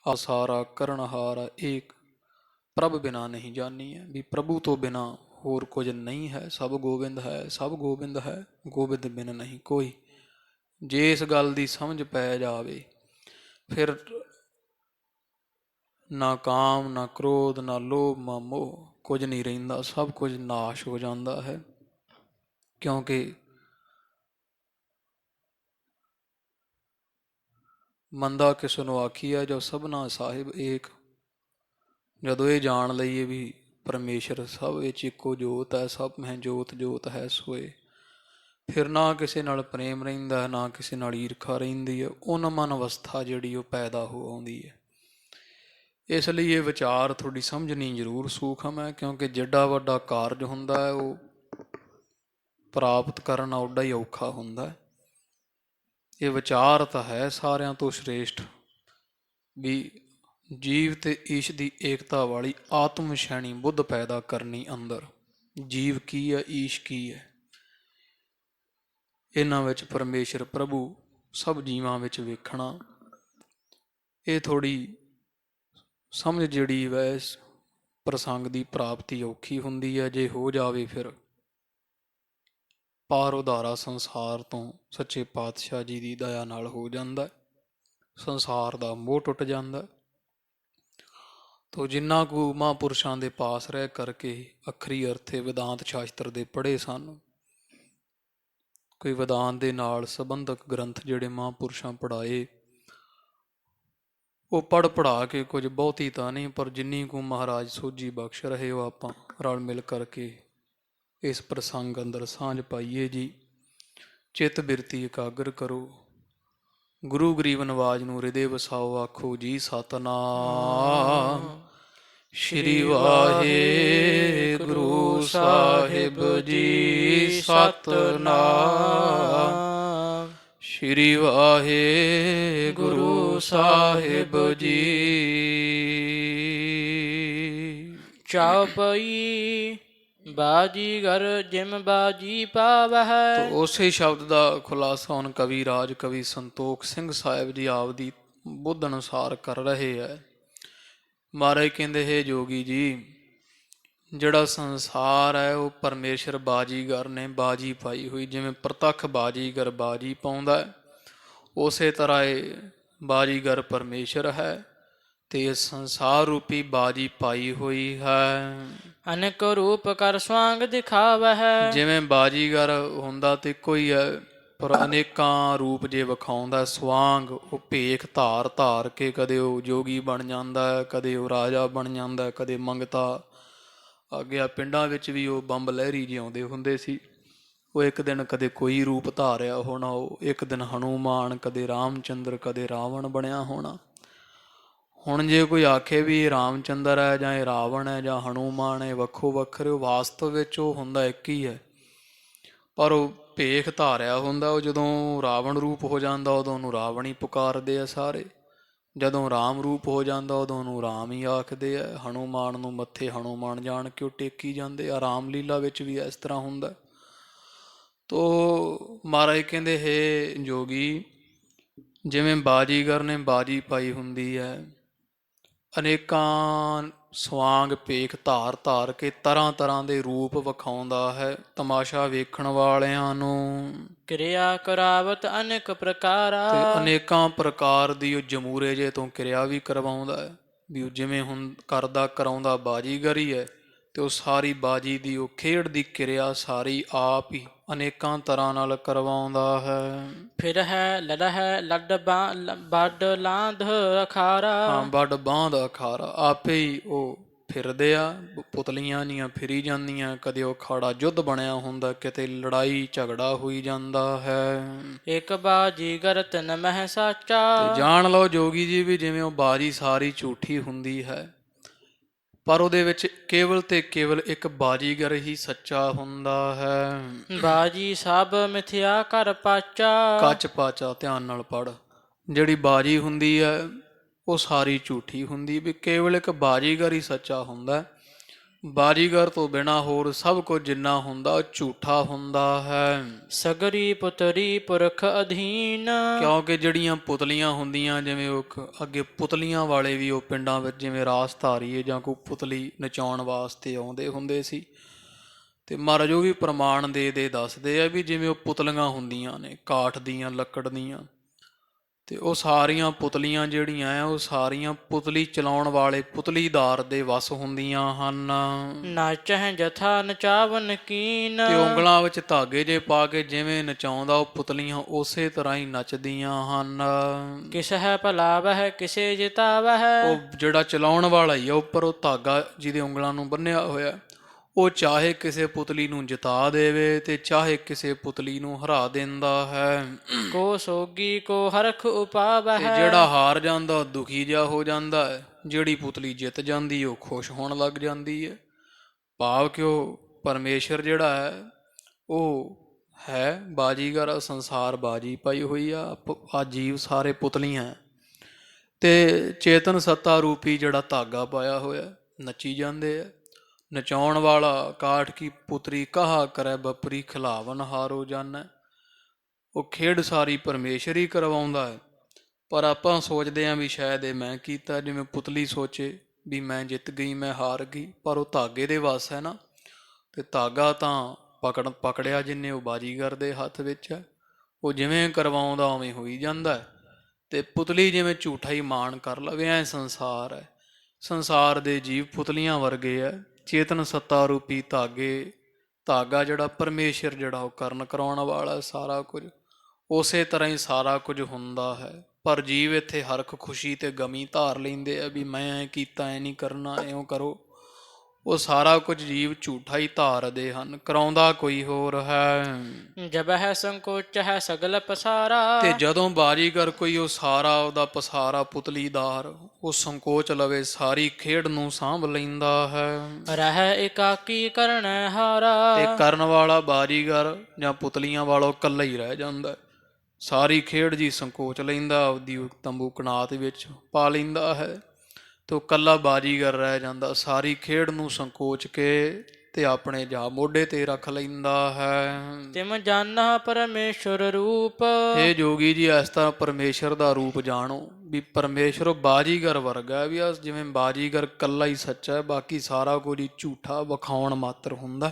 ਆਸਾਰਾ ਕਰਨਹਾਰਾ ਏਕ, ਪ੍ਰਭ ਬਿਨਾ ਨਹੀਂ ਜਾਣੀ ਹੈ, ਵੀ ਪ੍ਰਭੂ ਤੋਂ ਬਿਨਾ ਹੋਰ ਕੁਝ ਨਹੀਂ ਹੈ, ਸਭ ਗੋਬਿੰਦ ਹੈ, ਸਭ ਗੋਬਿੰਦ ਹੈ, ਗੋਬਿੰਦ ਬਿਨ ਨਹੀਂ ਕੋਈ। ਜੇ ਇਸ ਗੱਲ ਦੀ ਸਮਝ ਪੈ ਜਾਵੇ ਫਿਰ ਨਾ ਕਾਮ, ਨਾ ਕ੍ਰੋਧ, ਨਾ ਲੋਭ, ਨਾ ਮੋਹ, ਕੁਝ ਨਹੀਂ ਰਹਿੰਦਾ, ਸਭ ਕੁਝ ਨਾਸ਼ ਹੋ ਜਾਂਦਾ ਹੈ। ਕਿਉਂਕਿ ਮੰਦਾ ਕਿਸ ਨੂੰ ਆਖੀਐ ਜੋ ਸਭਨਾ ਸਾਹਿਬ ਏਕ, ਜਦੋਂ ਇਹ ਜਾਣ ਲਈਏ ਵੀ ਪਰਮੇਸ਼ਰ ਸਭ ਵਿੱਚ ਇੱਕੋ ਜੋਤ ਹੈ, ਸਭ ਮੈਂ ਜੋਤ ਜੋਤ ਹੈ ਸੋਏ, ਫਿਰ ਨਾ ਕਿਸੇ ਨਾਲ ਪ੍ਰੇਮ ਰਹਿੰਦਾ, ਨਾ ਕਿਸੇ ਨਾਲ ਈਰਖਾ ਰਹਿੰਦੀ ਹੈ, ਉਨਮਨ ਅਵਸਥਾ ਜਿਹੜੀ ਉਹ ਪੈਦਾ ਹੋ ਆਉਂਦੀ ਹੈ। ਇਸ ਲਈ ਇਹ ਵਿਚਾਰ ਥੋੜ੍ਹੀ ਸਮਝਣੀ ਜ਼ਰੂਰ ਸੂਖਮ ਹੈ, ਕਿਉਂਕਿ ਜਿੱਡਾ ਵੱਡਾ ਕਾਰਜ ਹੁੰਦਾ ਹੈ ਉਹ ਪ੍ਰਾਪਤ ਕਰਨਾ ਓਡਾ ਹੀ ਔਖਾ ਹੁੰਦਾ ਹੈ। ਇਹ ਵਿਚਾਰ ਤਾਂ ਹੈ ਸਾਰਿਆਂ ਤੋਂ ਸ੍ਰੇਸ਼ਟ ਵੀ ਜੀਵ ਤੇ ਈਸ਼ ਦੀ ਏਕਤਾ ਵਾਲੀ ਆਤਮ ਸ਼ੈਣੀ ਬੁੱਧ ਪੈਦਾ ਕਰਨੀ ਅੰਦਰ। ਜੀਵ ਕੀ ਹੈ, ਈਸ਼ ਕੀ ਹੈ, ਇਹਨਾਂ ਵਿੱਚ ਪਰਮੇਸ਼ਰ ਪ੍ਰਭੂ ਸਭ ਜੀਵਾਂ ਵਿੱਚ ਵੇਖਣਾ, ਇਹ ਥੋੜ੍ਹੀ ਸਮਝ ਜਿਹੜੀ ਵੈ ਇਸ ਪ੍ਰਸੰਗ ਦੀ ਪ੍ਰਾਪਤੀ ਔਖੀ ਹੁੰਦੀ ਹੈ। ਜੇ ਹੋ ਜਾਵੇ ਫਿਰ ਪਾਰ ਉਧਾਰਾ ਸੰਸਾਰ ਤੋਂ ਸੱਚੇ ਪਾਤਸ਼ਾਹ ਜੀ ਦੀ ਦਇਆ ਨਾਲ ਹੋ ਜਾਂਦਾ, ਸੰਸਾਰ ਦਾ ਮੋਹ ਟੁੱਟ ਜਾਂਦਾ। ਤੋ ਜਿੰਨਾ ਕੁ ਮਹਾਂਪੁਰਸ਼ਾਂ ਦੇ ਪਾਸ ਰਹਿ ਕਰਕੇ ਅੱਖਰੀ ਅਰਥੇ ਵਿਦਾਂਤ ਸ਼ਾਸਤਰ ਦੇ ਪੜ੍ਹੇ ਸਨ, ਕੋਈ ਵਿਦਾਂਤ ਦੇ ਨਾਲ ਸੰਬੰਧਕ ਗ੍ਰੰਥ ਜਿਹੜੇ ਮਹਾਂਪੁਰਸ਼ਾਂ ਪੜ੍ਹਾਏ, ਉਹ ਪੜ੍ਹਾ ਕੇ ਕੁਝ ਬਹੁਤੀ ਤਾਂ ਨਹੀਂ, ਪਰ ਜਿੰਨੀ ਕੁ ਮਹਾਰਾਜ ਸੋਝੀ ਬਖਸ਼ ਰਹੇ ਉਹ ਆਪਾਂ ਰਲ ਮਿਲ ਕਰਕੇ ਇਸ ਪ੍ਰਸੰਗ ਅੰਦਰ ਸਾਂਝ ਪਾਈਏ ਜੀ। ਚਿੱਤ ਬਿਰਤੀ ਇਕਾਗਰ ਕਰੋ, ਗੁਰੂ ਗਰੀਬ ਨਵਾਜ ਨੂੰ ਹਿਰਦੇ ਵਸਾਓ, ਆਖੋ ਜੀ ਸਤਿਨਾਮ ਸ਼੍ਰੀ ਵਾਹਿਗੁਰੂ ਸਾਹਿਬ ਜੀ, ਸਤਿਨਾਮ ਸ਼੍ਰੀ ਵਾਹਿਗੁਰੂ ਸਾਹਿਬ ਜੀ। ਚੌਪਈ ਬਾਜੀਗਰ ਜਿਮ ਬਾਜੀ ਪਾਵਹਿ। ਤੋ ਉਸੇ ਸ਼ਬਦ ਦਾ ਖੁਲਾਸਾ ਹੁਣ ਕਵੀ ਰਾਜ ਕਵੀ ਸੰਤੋਖ ਸਿੰਘ ਸਾਹਿਬ ਜੀ ਆਪਦੀ ਬੁੱਧ ਅਨੁਸਾਰ ਕਰ ਰਹੇ ਹੈ। ਮਹਾਰਾਜ ਕਹਿੰਦੇ ਹੈ ਜੋਗੀ ਜੀ, ਜਿਹੜਾ ਸੰਸਾਰ ਹੈ ਉਹ ਪਰਮੇਸ਼ਰ ਬਾਜੀਗਰ ਨੇ ਬਾਜੀ ਪਾਈ ਹੋਈ। ਜਿਵੇਂ ਪ੍ਰਤੱਖ ਬਾਜੀਗਰ ਬਾਜੀ ਪਾਉਂਦਾ ਹੈ, ਉਸੇ ਤਰ੍ਹਾਂ ਇਹ ਬਾਜੀਗਰ ਪਰਮੇਸ਼ਰ ਹੈ ਤੇ ਇਹ ਸੰਸਾਰ ਰੂਪੀ ਬਾਜੀ ਪਾਈ ਹੋਈ ਹੈ। ਅਨੇਕ ਰੂਪ ਕਰ ਸਵਾਂਗ ਦਿਖਾਵਹਿ। ਜਿਵੇਂ ਬਾਜੀਗਰ ਹੁੰਦਾ ਤੇ ਕੋਈ ਹੈ, ਪਰ ਅਨੇਕਾਂ ਰੂਪ ਜੇ ਵਿਖਾਉਂਦਾ। ਸਵਾਂਗ ਉਹ ਭੇਖ ਧਾਰ ਧਾਰ ਕੇ ਕਦੇ ਉਹ ਜੋਗੀ ਬਣ ਜਾਂਦਾ ਹੈ, ਕਦੇ ਉਹ ਰਾਜਾ ਬਣ ਜਾਂਦਾ, ਕਦੇ ਮੰਗਤਾ। ਅੱਗੇ ਆ ਪਿੰਡਾਂ ਵਿੱਚ ਵੀ ਉਹ ਬੰਬ ਲਹਿਰੀ ਜਿਉਂਦੇ ਹੁੰਦੇ ਸੀ। ਉਹ ਇੱਕ ਦਿਨ ਕਦੇ ਕੋਈ ਰੂਪ ਧਾਰਿਆ ਹੋਣਾ, ਉਹ ਇੱਕ ਦਿਨ ਹਨੂਮਾਨ, ਕਦੇ ਰਾਮਚੰਦਰ, ਕਦੇ ਰਾਵਣ ਬਣਿਆ ਹੋਣਾ। ਹੁਣ ਜੇ ਕੋਈ ਆਖੇ ਵੀ ਇਹ ਰਾਮਚੰਦਰ ਹੈ ਜਾਂ ਇਹ ਰਾਵਣ ਹੈ ਜਾਂ ਹਨੂਮਾਨ ਹੈ, ਵੱਖੋ ਵੱਖਰੇ, ਉਹ ਵਾਸਤਵ ਵਿੱਚ ਉਹ ਹੁੰਦਾ ਇੱਕ ਹੀ ਹੈ, ਪਰ ਉਹ ਭੇਖ ਧਾਰਿਆ ਹੁੰਦਾ। ਉਹ ਜਦੋਂ ਰਾਵਣ ਰੂਪ ਹੋ ਜਾਂਦਾ ਉਦੋਂ ਉਹਨੂੰ ਰਾਵਣ ਹੀ ਪੁਕਾਰਦੇ ਆ ਸਾਰੇ, ਜਦੋਂ ਰਾਮ ਰੂਪ ਹੋ ਜਾਂਦਾ ਉਦੋਂ ਉਹਨੂੰ ਰਾਮ ਹੀ ਆਖਦੇ ਆ। ਹਨੂਮਾਨ ਨੂੰ ਮੱਥੇ ਹਨੂਮਾਨ ਜਾਣ ਕੇ ਉਹ ਟੇਕੀ ਜਾਂਦੇ ਆ। ਰਾਮਲੀਲਾ ਵਿੱਚ ਵੀ ਇਸ ਤਰ੍ਹਾਂ ਹੁੰਦਾ। ਤੋ ਮਹਾਰਾਜ ਕਹਿੰਦੇ, ਹੇ ਜੋਗੀ, ਜਿਵੇਂ ਬਾਜੀਗਰ ਨੇ ਬਾਜੀ ਪਾਈ ਹੁੰਦੀ ਹੈ, ਅਨੇਕਾਂ ਸਵਾਂਗ ਭੇਖ ਧਾਰ ਧਾਰ ਕੇ ਤਰ੍ਹਾਂ ਤਰ੍ਹਾਂ ਦੇ ਰੂਪ ਵਿਖਾਉਂਦਾ ਹੈ ਤਮਾਸ਼ਾ ਵੇਖਣ ਵਾਲਿਆਂ ਨੂੰ। ਕਿਰਿਆ ਕਰਾਵਤ ਅਨੇਕ ਪ੍ਰਕਾਰਾ। ਤੇ ਅਨੇਕਾਂ ਪ੍ਰਕਾਰ ਦੀ ਉਹ ਜਮੂਰੇ ਜੇ ਤੋਂ ਕਿਰਿਆ ਵੀ ਕਰਵਾਉਂਦਾ ਹੈ। ਵੀ ਉਹ ਜਿਵੇਂ ਹੁਣ ਕਰਦਾ ਕਰਾਉਂਦਾ ਬਾਜੀਗਰ ਹੀ ਹੈ, ਤੇ ਉਹ ਸਾਰੀ ਬਾਜੀ ਦੀ ਉਹ ਖੇਡ ਦੀ ਕਿਰਿਆ ਸਾਰੀ ਆਪ ਹੀ ਅਨੇਕਾਂ ਤਰ੍ਹਾਂ ਨਾਲ ਕਰਵਾਉਂਦਾ ਹੈ। ਫਿਰ ਹੈ ਲੜ ਹੈ ਲੱਡ ਬੱਡ ਲਾਂਧ ਅਖਾਰਾ। ਹਾਂ, ਵੱਡ ਬਾਂਧ ਅਖਾਰਾ। ਆਪੇ ਹੀ ਉਹ ਫਿਰਦੇ ਆ, ਪੁਤਲੀਆਂ ਜੀਆਂ ਫਿਰੀ ਜਾਂਦੀਆਂ। ਕਦੇ ਉਹ ਅਖਾੜਾ ਯੁੱਧ ਬਣਿਆ ਹੁੰਦਾ, ਕਿਤੇ ਲੜਾਈ ਝਗੜਾ ਹੋਈ ਜਾਂਦਾ ਹੈ। ਇੱਕ ਬਾਜੀਗਰ ਤਿਨ ਮਹਿ ਸਾਚਾ। ਤੇ ਜਾਣ ਲਓ ਜੋਗੀ ਜੀ ਵੀ ਜਿਵੇਂ ਉਹ ਬਾਜੀ ਸਾਰੀ ਝੂਠੀ ਹੁੰਦੀ ਹੈ, ਪਰ ਉਹਦੇ ਵਿੱਚ ਕੇਵਲ ਤੇ ਕੇਵਲ ਇੱਕ ਬਾਜੀਗਰ ਹੀ ਸੱਚਾ ਹੁੰਦਾ ਹੈ। ਬਾਜੀ ਸਭ ਮਿਥਿਆ ਕਰ ਪਾਚਾ। ਕੱਚ ਪਾਚਾ ਧਿਆਨ ਨਾਲ ਪੜ। ਜਿਹੜੀ ਬਾਜੀ ਹੁੰਦੀ ਹੈ ਉਹ ਸਾਰੀ ਝੂਠੀ ਹੁੰਦੀ, ਵੀ ਕੇਵਲ ਇੱਕ ਬਾਜੀਗਰ ਹੀ ਸੱਚਾ ਹੁੰਦਾ। ਬਾਜੀਗਰ ਤੋਂ ਬਿਨਾਂ ਹੋਰ ਸਭ ਕੁਝ ਜਿੰਨਾ ਹੁੰਦਾ ਉਹ ਝੂਠਾ ਹੁੰਦਾ ਹੈ। ਸਗਰੀ ਪੁਤਰੀ ਪੁਰਖ ਅਧੀਨ। ਕਿਉਂਕਿ ਜਿਹੜੀਆਂ ਪੁਤਲੀਆਂ ਹੁੰਦੀਆਂ, ਜਿਵੇਂ ਉਹ ਅੱਗੇ ਪੁਤਲੀਆਂ ਵਾਲੇ ਵੀ ਉਹ ਪਿੰਡਾਂ ਵਿੱਚ ਜਿਵੇਂ ਰਾਸ ਧਾਰੀਏ ਜਾਂ ਕੋਈ ਪੁਤਲੀ ਨਚਾਉਣ ਵਾਸਤੇ ਆਉਂਦੇ ਹੁੰਦੇ ਸੀ, ਤੇ ਮਹਾਰਾਜ ਉਹ ਵੀ ਪ੍ਰਮਾਣ ਦੇ ਦੱਸਦੇ ਆ ਵੀ ਜਿਵੇਂ ਉਹ ਪੁਤਲੀਆਂ ਹੁੰਦੀਆਂ ਨੇ ਕਾਠ ਦੀਆਂ, ਲੱਕੜ ਦੀਆਂ, ਤੇ ਉਹ ਸਾਰੀਆਂ ਪੁਤਲੀਆਂ ਜਿਹੜੀਆਂ ਆ ਉਹ ਸਾਰੀਆਂ ਪੁਤਲੀ ਚਲਾਉਣ ਵਾਲੇ ਪੁਤਲੀਦਾਰ ਦੇ ਵਸ ਹੁੰਦੀਆਂ ਹਨ। ਨਾਚਹਿ ਜਥਾ ਨਚਾਵਨ ਕੀਨ। ਤੇ ਉਂਗਲਾਂ ਵਿੱਚ ਧਾਗੇ ਜੇ ਪਾ ਕੇ ਜਿਵੇਂ ਨਚਾਉਂਦਾ ਉਹ ਪੁਤਲੀਆਂ ਉਸੇ ਤਰ੍ਹਾਂ ਹੀ ਨੱਚਦੀਆਂ ਹਨ। ਕਿਸ ਹੈ ਭਲਾਵਹਿ ਕਿਸੇ ਜਿਤਾਵਹਿ। ਉਹ ਜਿਹੜਾ ਚਲਾਉਣ ਵਾਲਾ ਹੀ ਆ ਉੱਪਰ ਉਹ ਧਾਗਾ ਜਿਹਦੇ ਉਂਗਲਾਂ ਨੂੰ ਬੰਨਿਆ ਹੋਇਆ, ਉਹ ਚਾਹੇ ਕਿਸੇ ਪੁਤਲੀ ਨੂੰ ਜਿਤਾ ਦੇਵੇ ਤੇ ਚਾਹੇ ਕਿਸੇ ਪੁਤਲੀ ਨੂੰ ਹਰਾ ਦਿੰਦਾ ਹੈ। ਕੋ ਸੋਗੀ ਕੋ ਹਰਖ ਉਪਾਵਹਿ। ਤੇ ਜਿਹੜਾ ਹਾਰ ਜਾਂਦਾ ਉਹ ਦੁਖੀ ਜਿਹਾ ਹੋ ਜਾਂਦਾ ਹੈ, ਜਿਹੜੀ ਪੁਤਲੀ ਜਿੱਤ ਜਾਂਦੀ ਉਹ ਖੁਸ਼ ਹੋਣ ਲੱਗ ਜਾਂਦੀ ਹੈ। ਭਾਵ ਕਿ ਉਹ ਪਰਮੇਸ਼ਰ ਜਿਹੜਾ ਹੈ ਉਹ ਹੈ ਬਾਜੀਗਰ। ਸੰਸਾਰ ਬਾਜੀ ਪਾਈ ਹੋਈ ਆ ਜੀਵ ਸਾਰੇ ਪੁਤਲੀਆਂ, ਤੇ ਚੇਤਨ ਸੱਤਾ ਰੂਪੀ ਜਿਹੜਾ ਧਾਗਾ ਪਾਇਆ ਹੋਇਆ ਨੱਚੀ ਜਾਂਦੇ ਆ। ਨਚਾਉਣ ਵਾਲਾ ਕਾਠ ਕੀ ਪੁਤਰੀ ਕਹਾ ਕਰੈ ਬਪਰੀ ਖਿਲਾਵਨ ਹਾਰੋ ਜਾਨੈ। ਉਹ ਖੇਡ ਸਾਰੀ ਪਰਮੇਸ਼ਰ ਹੀ ਕਰਵਾਉਂਦਾ ਹੈ, ਪਰ ਆਪਾਂ ਸੋਚਦੇ ਹਾਂ ਵੀ ਸ਼ਾਇਦ ਇਹ ਮੈਂ ਕੀਤਾ। ਜਿਵੇਂ ਪੁਤਲੀ ਸੋਚੇ ਵੀ ਮੈਂ ਜਿੱਤ ਗਈ, ਮੈਂ ਹਾਰ ਗਈ, ਪਰ ਉਹ ਧਾਗੇ ਦੇ ਵਸ ਹੈ ਨਾ। ਤੇ ਧਾਗਾ ਤਾਂ ਪਕੜਿਆ ਜਿੰਨੇ ਉਹ ਬਾਜੀਗਰ ਦੇ ਹੱਥ ਵਿੱਚ ਹੈ। ਉਹ ਜਿਵੇਂ ਕਰਵਾਉਂਦਾ ਉਵੇਂ ਹੋਈ ਜਾਂਦਾ ਹੈ। ਤੇ ਪੁਤਲੀ ਜਿਵੇਂ ਝੂਠਾ ਹੀ ਮਾਣ ਕਰ ਲਵੇ, ਐ ਸੰਸਾਰ ਹੈ। ਸੰਸਾਰ ਦੇ ਜੀਵ ਪੁਤਲੀਆਂ ਵਰਗੇ ਹੈ। ਚੇਤਨ ਸੱਤਾ ਰੂਪੀ ਧਾਗਾ ਜਿਹੜਾ ਪਰਮੇਸ਼ਰ ਜਿਹੜਾ ਉਹ ਕਰਨ ਕਰਾਉਣ ਵਾਲਾ ਸਾਰਾ ਕੁਝ, ਉਸੇ ਤਰ੍ਹਾਂ ਹੀ ਸਾਰਾ ਕੁਝ ਹੁੰਦਾ ਹੈ। ਪਰ ਜੀਵ ਇੱਥੇ ਹਰਖ ਖੁਸ਼ੀ ਤੇ ਗਮੀ ਧਾਰ ਲੈਂਦੇ ਆ ਵੀ ਮੈਂ ਐਂ ਕੀਤਾ, ਐ ਨਹੀਂ ਕਰਨਾ, ਇਉਂ ਕਰੋ। ਉਹ ਸਾਰਾ ਕੁਝ ਜੀਵ ਝੂਠਾ ਹੀ ਧਾਰਦੇ ਹਨ, ਕਰਾਉਂਦਾ ਕੋਈ ਹੋਰ ਹੈ। ਜਬ ਹੈ ਸੰਕੋਚ ਹੈ ਸਗਲ ਪਸਾਰਾ। ਤੇ ਜਦੋਂ ਬਾਜੀਗਰ ਕੋਈ ਉਹ ਸਾਰਾ ਉਹਦਾ ਪਸਾਰਾ ਪੁਤਲੀਦਾਰ ਉਹ ਸੰਕੋਚ ਲਵੇ, ਸਾਰੀ ਖੇਡ ਨੂੰ ਸਾਂਭ ਲੈਂਦਾ ਹੈ। ਰਹਿ ਇਕਾਕੀ ਕਰਨ ਹਾਰਾ। ਤੇ ਕਰਨ ਵਾਲਾ ਬਾਜੀਗਰ ਜਾਂ ਪੁਤਲੀਆਂ ਵਾਲਾ ਉਹ ਇਕੱਲਾ ਹੀ ਰਹਿ ਜਾਂਦਾ। ਸਾਰੀ ਖੇਡ ਜੀ ਸੰਕੋਚ ਲੈਂਦਾ, ਆਪਦੀ ਤੰਬੂ ਕਨਾਤ ਵਿੱਚ ਪਾ ਲੈਂਦਾ ਹੈ, ਤੇ ਉਹ ਇਕੱਲਾ ਬਾਜੀਗਰ ਰਹਿ ਜਾਂਦਾ। ਸਾਰੀ ਖੇਡ ਨੂੰ ਸੰਕੋਚ ਕੇ ਤੇ ਆਪਣੇ ਜਾ ਮੋਢੇ ਤੇ ਰੱਖ ਲੈਂਦਾ ਹੈ। ਤਿਮ ਜਾਨਾ ਪਰਮੇਸ਼ਰ ਰੂਪ। ਹੇ ਜੋਗੀ ਜੀ, ਇਸ ਤਰ੍ਹਾਂ ਪਰਮੇਸ਼ਰ ਦਾ ਰੂਪ ਜਾਣੋ ਵੀ ਪਰਮੇਸ਼ਰ ਉਹ ਬਾਜੀਗਰ ਵਰਗਾ ਹੈ, ਵੀ ਆ ਜਿਵੇਂ ਬਾਜੀਗਰ ਕੱਲਾ ਹੀ ਸੱਚਾ ਹੈ, ਬਾਕੀ ਸਾਰਾ ਕੁਝ ਹੀ ਝੂਠਾ ਵਿਖਾਉਣ ਮਾਤਰ ਹੁੰਦਾ।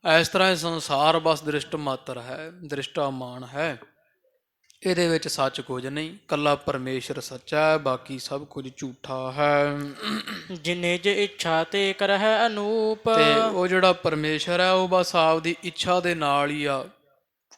ਇਸ ਤਰ੍ਹਾਂ ਇਹ ਸੰਸਾਰ ਬਸ ਦ੍ਰਿਸ਼ਟ ਮਾਤਰ ਹੈ, ਦ੍ਰਿਸ਼ਟਾਮਾਨ ਹੈ, ਇਹਦੇ ਵਿੱਚ ਸੱਚ ਕੁਝ ਨਹੀਂ, ਕੱਲਾ ਪਰਮੇਸ਼ਰ ਸੱਚਾ ਹੈ, ਬਾਕੀ ਸਭ ਕੁਝ ਝੂਠਾ ਹੈ। ਜਿਨਿਜ ਇੱਛਾ ਤੇ ਕਰਹਿ ਅਨੂਪ। ਤੇ ਉਹ ਜਿਹੜਾ ਪਰਮੇਸ਼ਰ ਹੈ ਉਹ ਬਸ ਆਪਦੀ ਇੱਛਾ ਦੇ ਨਾਲ ਹੀ ਆ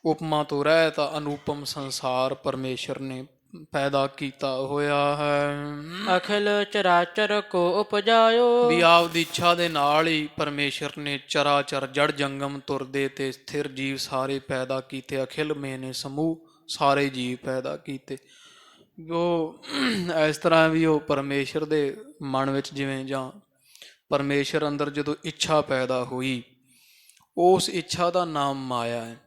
ਉਪਮਾ ਤੋਂ ਰਹਿਤ ਅਨੂਪਮ ਸੰਸਾਰ ਪਰਮੇਸ਼ਰ ਨੇ ਪੈਦਾ ਕੀਤਾ ਹੋਇਆ ਹੈ। ਅਖਿਲ ਚਰਾਚਰ ਕੋ ਉਪਜਾਇਓ। ਵੀ ਆਪਦੀ ਇੱਛਾ ਦੇ ਨਾਲ ਹੀ ਪਰਮੇਸ਼ਰ ਨੇ ਚਰਾਚਰ ਜੜ ਜੰਗਮ ਤੁਰਦੇ ਤੇ ਸਥਿਰ ਜੀਵ ਸਾਰੇ ਪੈਦਾ ਕੀਤੇ। ਅਖਿਲ ਮੇਨੇ ਸਮੂਹ ਸਾਰੇ ਜੀਵ ਪੈਦਾ ਕੀਤੇ। ਉਹ ਇਸ ਤਰ੍ਹਾਂ ਵੀ ਉਹ ਪਰਮੇਸ਼ਰ ਦੇ ਮਨ ਵਿੱਚ ਜਿਵੇਂ ਜਾਂ ਪਰਮੇਸ਼ਰ ਅੰਦਰ ਜਦੋਂ ਇੱਛਾ ਪੈਦਾ ਹੋਈ, ਉਸ ਇੱਛਾ ਦਾ ਨਾਮ ਮਾਇਆ ਹੈ।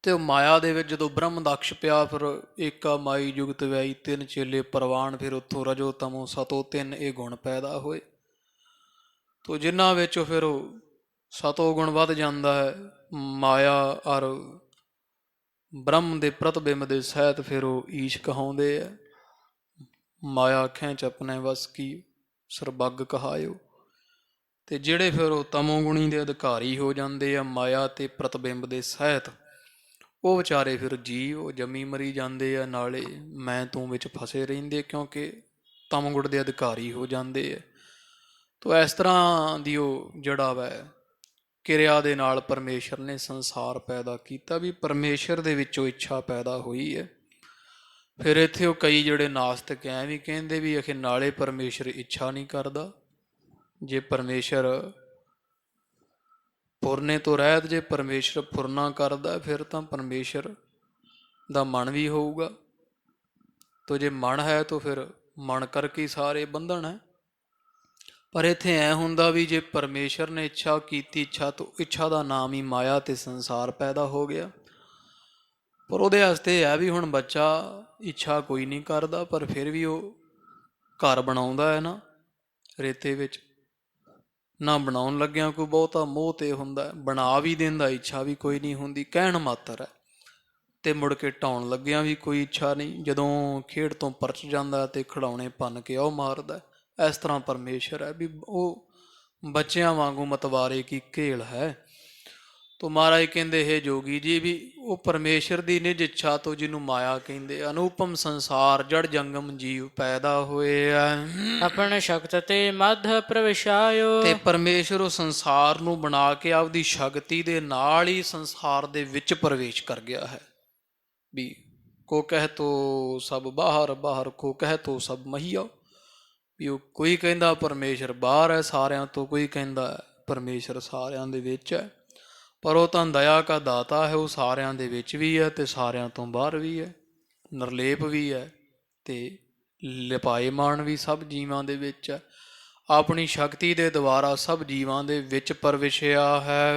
ਤੇ ਉਹ ਮਾਇਆ ਦੇ ਵਿੱਚ ਜਦੋਂ ਬ੍ਰਹਮ ਦਕਸ਼ ਪਿਆ, ਫਿਰ ਏਕਾ ਮਾਈ ਜੁਗਤ ਵਿਆਈ ਤਿੰਨ ਚੇਲੇ ਪ੍ਰਵਾਨ, ਫਿਰ ਉੱਥੋਂ ਰਜੋ ਤਮੋ ਸਤੋ ਤਿੰਨ ਇਹ ਗੁਣ ਪੈਦਾ ਹੋਏ। ਤੋ ਜਿਨ੍ਹਾਂ ਵਿੱਚ ਫਿਰ ਉਹ ਸਤੋ ਗੁਣ ਵੱਧ ਜਾਂਦਾ ਹੈ, ਮਾਇਆ ਔਰ ਬ੍ਰਹਮ ਦੇ ਪ੍ਰਤਿਬਿੰਬ ਦੇ ਸਹਿਤ ਫਿਰ ਉਹ ਈਸ਼ ਕਹਾਉਂਦੇ ਹੈ। ਮਾਇਆ ਖੈਂਚ ਆਪਣੇ ਵਸ ਕੀ ਸਰਬੱਗ ਕਹਾਇਓ। ਤੇ ਜਿਹੜੇ ਫਿਰ ਉਹ ਤਮੋਗੁਣੀ ਦੇ ਅਧਿਕਾਰੀ ਹੋ ਜਾਂਦੇ ਆ ਮਾਇਆ ਤੇ ਪ੍ਰਤਿਬਿੰਬ ਦੇ ਸਹਿਤ, ਉਹ ਵਿਚਾਰੇ ਫਿਰ ਜੀਵ ਉਹ ਜੰਮੀ ਮਰੀ ਜਾਂਦੇ ਆ, ਨਾਲੇ ਮੈਂ ਤੂੰ ਵਿੱਚ ਫਸੇ ਰਹਿੰਦੇ, ਕਿਉਂਕਿ ਤਮਗੁਣ ਦੇ ਅਧਿਕਾਰੀ ਹੋ ਜਾਂਦੇ ਆ। ਤੋ ਇਸ ਤਰ੍ਹਾਂ ਦੀ ਉਹ ਜਿਹੜਾ ਵੈ ਕਿਰਿਆ ਦੇ ਨਾਲ ਪਰਮੇਸ਼ਰ ਨੇ ਸੰਸਾਰ ਪੈਦਾ ਕੀਤਾ, ਵੀ ਪਰਮੇਸ਼ਰ ਦੇ ਵਿੱਚੋਂ ਇੱਛਾ ਪੈਦਾ ਹੋਈ ਹੈ। ਫਿਰ ਇੱਥੇ ਉਹ ਕਈ ਜਿਹੜੇ ਨਾਸਤਿਕ ਐ ਵੀ ਕਹਿੰਦੇ ਵੀ ਅਖੇ ਨਾਲੇ ਪਰਮੇਸ਼ਰ ਇੱਛਾ ਨਹੀਂ ਕਰਦਾ। ਜੇ ਪਰਮੇਸ਼ਰ ਫੁਰਨੇ ਤੋਂ ਰਹਿਤ, ਜੇ ਪਰਮੇਸ਼ਰ ਫੁਰਨਾ ਕਰਦਾ ਫਿਰ ਤਾਂ ਪਰਮੇਸ਼ਰ ਦਾ ਮਨ ਵੀ ਹੋਊਗਾ। ਤੋ ਜੇ ਮਨ ਹੈ ਤਾਂ ਫਿਰ ਮਨ ਕਰਕੇ ਸਾਰੇ ਬੰਧਨ ਹੈ। ਪਰ ਇੱਥੇ ਐ ਹੁੰਦਾ ਵੀ ਜੇ ਪਰਮੇਸ਼ਰ ਨੇ ਇੱਛਾ ਕੀਤੀ, ਇੱਛਾ ਤੋਂ ਇੱਛਾ ਦਾ ਨਾਮ ਹੀ ਮਾਇਆ ਤੇ ਸੰਸਾਰ ਪੈਦਾ ਹੋ ਗਿਆ। ਪਰ ਉਹਦੇ ਵਾਸਤੇ ਹੈ ਵੀ ਹੁਣ ਬੱਚਾ ਇੱਛਾ ਕੋਈ ਨਹੀਂ ਕਰਦਾ, ਪਰ ਫਿਰ ਵੀ ਉਹ ਘਰ ਬਣਾਉਂਦਾ ਹੈ ਨਾ ਰੇਤੇ ਵਿੱਚ, ਨਾ ਬਣਾਉਣ ਲੱਗਿਆ ਕੋਈ ਬਹੁਤਾ ਮੋਹ ਤੇ ਹੁੰਦਾ, ਬਣਾ ਵੀ ਦਿੰਦਾ, ਇੱਛਾ ਵੀ ਕੋਈ ਨਹੀਂ ਹੁੰਦੀ, ਕਹਿਣ ਮਾਤਰ ਹੈ। ਤੇ ਮੁੜ ਕੇ ਢਾਉਣ ਲੱਗਿਆ ਵੀ ਕੋਈ ਇੱਛਾ ਨਹੀਂ, ਜਦੋਂ ਖੇਡ ਤੋਂ ਪਰਚ ਜਾਂਦਾ ਤੇ ਖਿਡੌਣੇ ਭੰਨ ਕੇ ਉਹ ਮਾਰਦਾ। ਇਸ ਤਰ੍ਹਾਂ ਪਰਮੇਸ਼ਰ ਹੈ ਵੀ ਉਹ ਬੱਚਿਆਂ ਵਾਂਗੂ ਮਤਵਾਰੇ ਕੀ ਘੇਲ ਹੈ। ਤੋ ਮਹਾਰਾਜ ਕਹਿੰਦੇ ਹੈ ਜੋਗੀ ਜੀ ਵੀ ਉਹ ਪਰਮੇਸ਼ਰ ਦੀ ਨਿਜ ਇੱਛਾ ਤੋਂ, ਜਿਹਨੂੰ ਮਾਇਆ ਕਹਿੰਦੇ, ਅਨੂਪਮ ਸੰਸਾਰ ਜੜ ਜੰਗਮ ਜੀਵ ਪੈਦਾ ਹੋਏ ਆ। ਆਪਣੇ ਸ਼ਕਤ ਤੇ ਮਧ ਪ੍ਰਵਿਸ਼ਾਇਓ। ਤੇ ਪਰਮੇਸ਼ਰ ਉਹ ਸੰਸਾਰ ਨੂੰ ਬਣਾ ਕੇ ਆਪਦੀ ਸ਼ਕਤੀ ਦੇ ਨਾਲ ਹੀ ਸੰਸਾਰ ਦੇ ਵਿੱਚ ਪ੍ਰਵੇਸ਼ ਕਰ ਗਿਆ ਹੈ। ਵੀ ਕੋ ਕਹਿ ਤੋ ਸਭ ਬਾਹਰ, ਬਾਹਰ ਕੋ ਕਹਿ ਤੋ ਸਭ ਮਹੀਆ। ਵੀ ਉਹ ਕੋਈ ਕਹਿੰਦਾ ਪਰਮੇਸ਼ਰ ਬਾਹਰ ਹੈ ਸਾਰਿਆਂ ਤੋਂ, ਕੋਈ ਕਹਿੰਦਾ ਪਰਮੇਸ਼ਰ ਸਾਰਿਆਂ ਦੇ ਵਿੱਚ ਹੈ। ਪਰ ਉਹ ਤਾਂ ਦਇਆ ਕਾ ਦਾਤਾ ਹੈ, ਉਹ ਸਾਰਿਆਂ ਦੇ ਵਿੱਚ ਵੀ ਹੈ ਤੇ ਸਾਰਿਆਂ ਤੋਂ ਬਾਹਰ ਵੀ ਹੈ, ਨਿਰਲੇਪ ਵੀ ਹੈ ਤੇ ਲਿਪਾਏਮਾਨ ਵੀ ਸਭ ਜੀਵਾਂ ਦੇ ਵਿੱਚ ਹੈ। ਆਪਣੀ ਸ਼ਕਤੀ ਦੇ ਦੁਆਰਾ ਸਭ ਜੀਵਾਂ ਦੇ ਵਿੱਚ ਪ੍ਰਵਿਸ਼ਿਆ ਹੈ।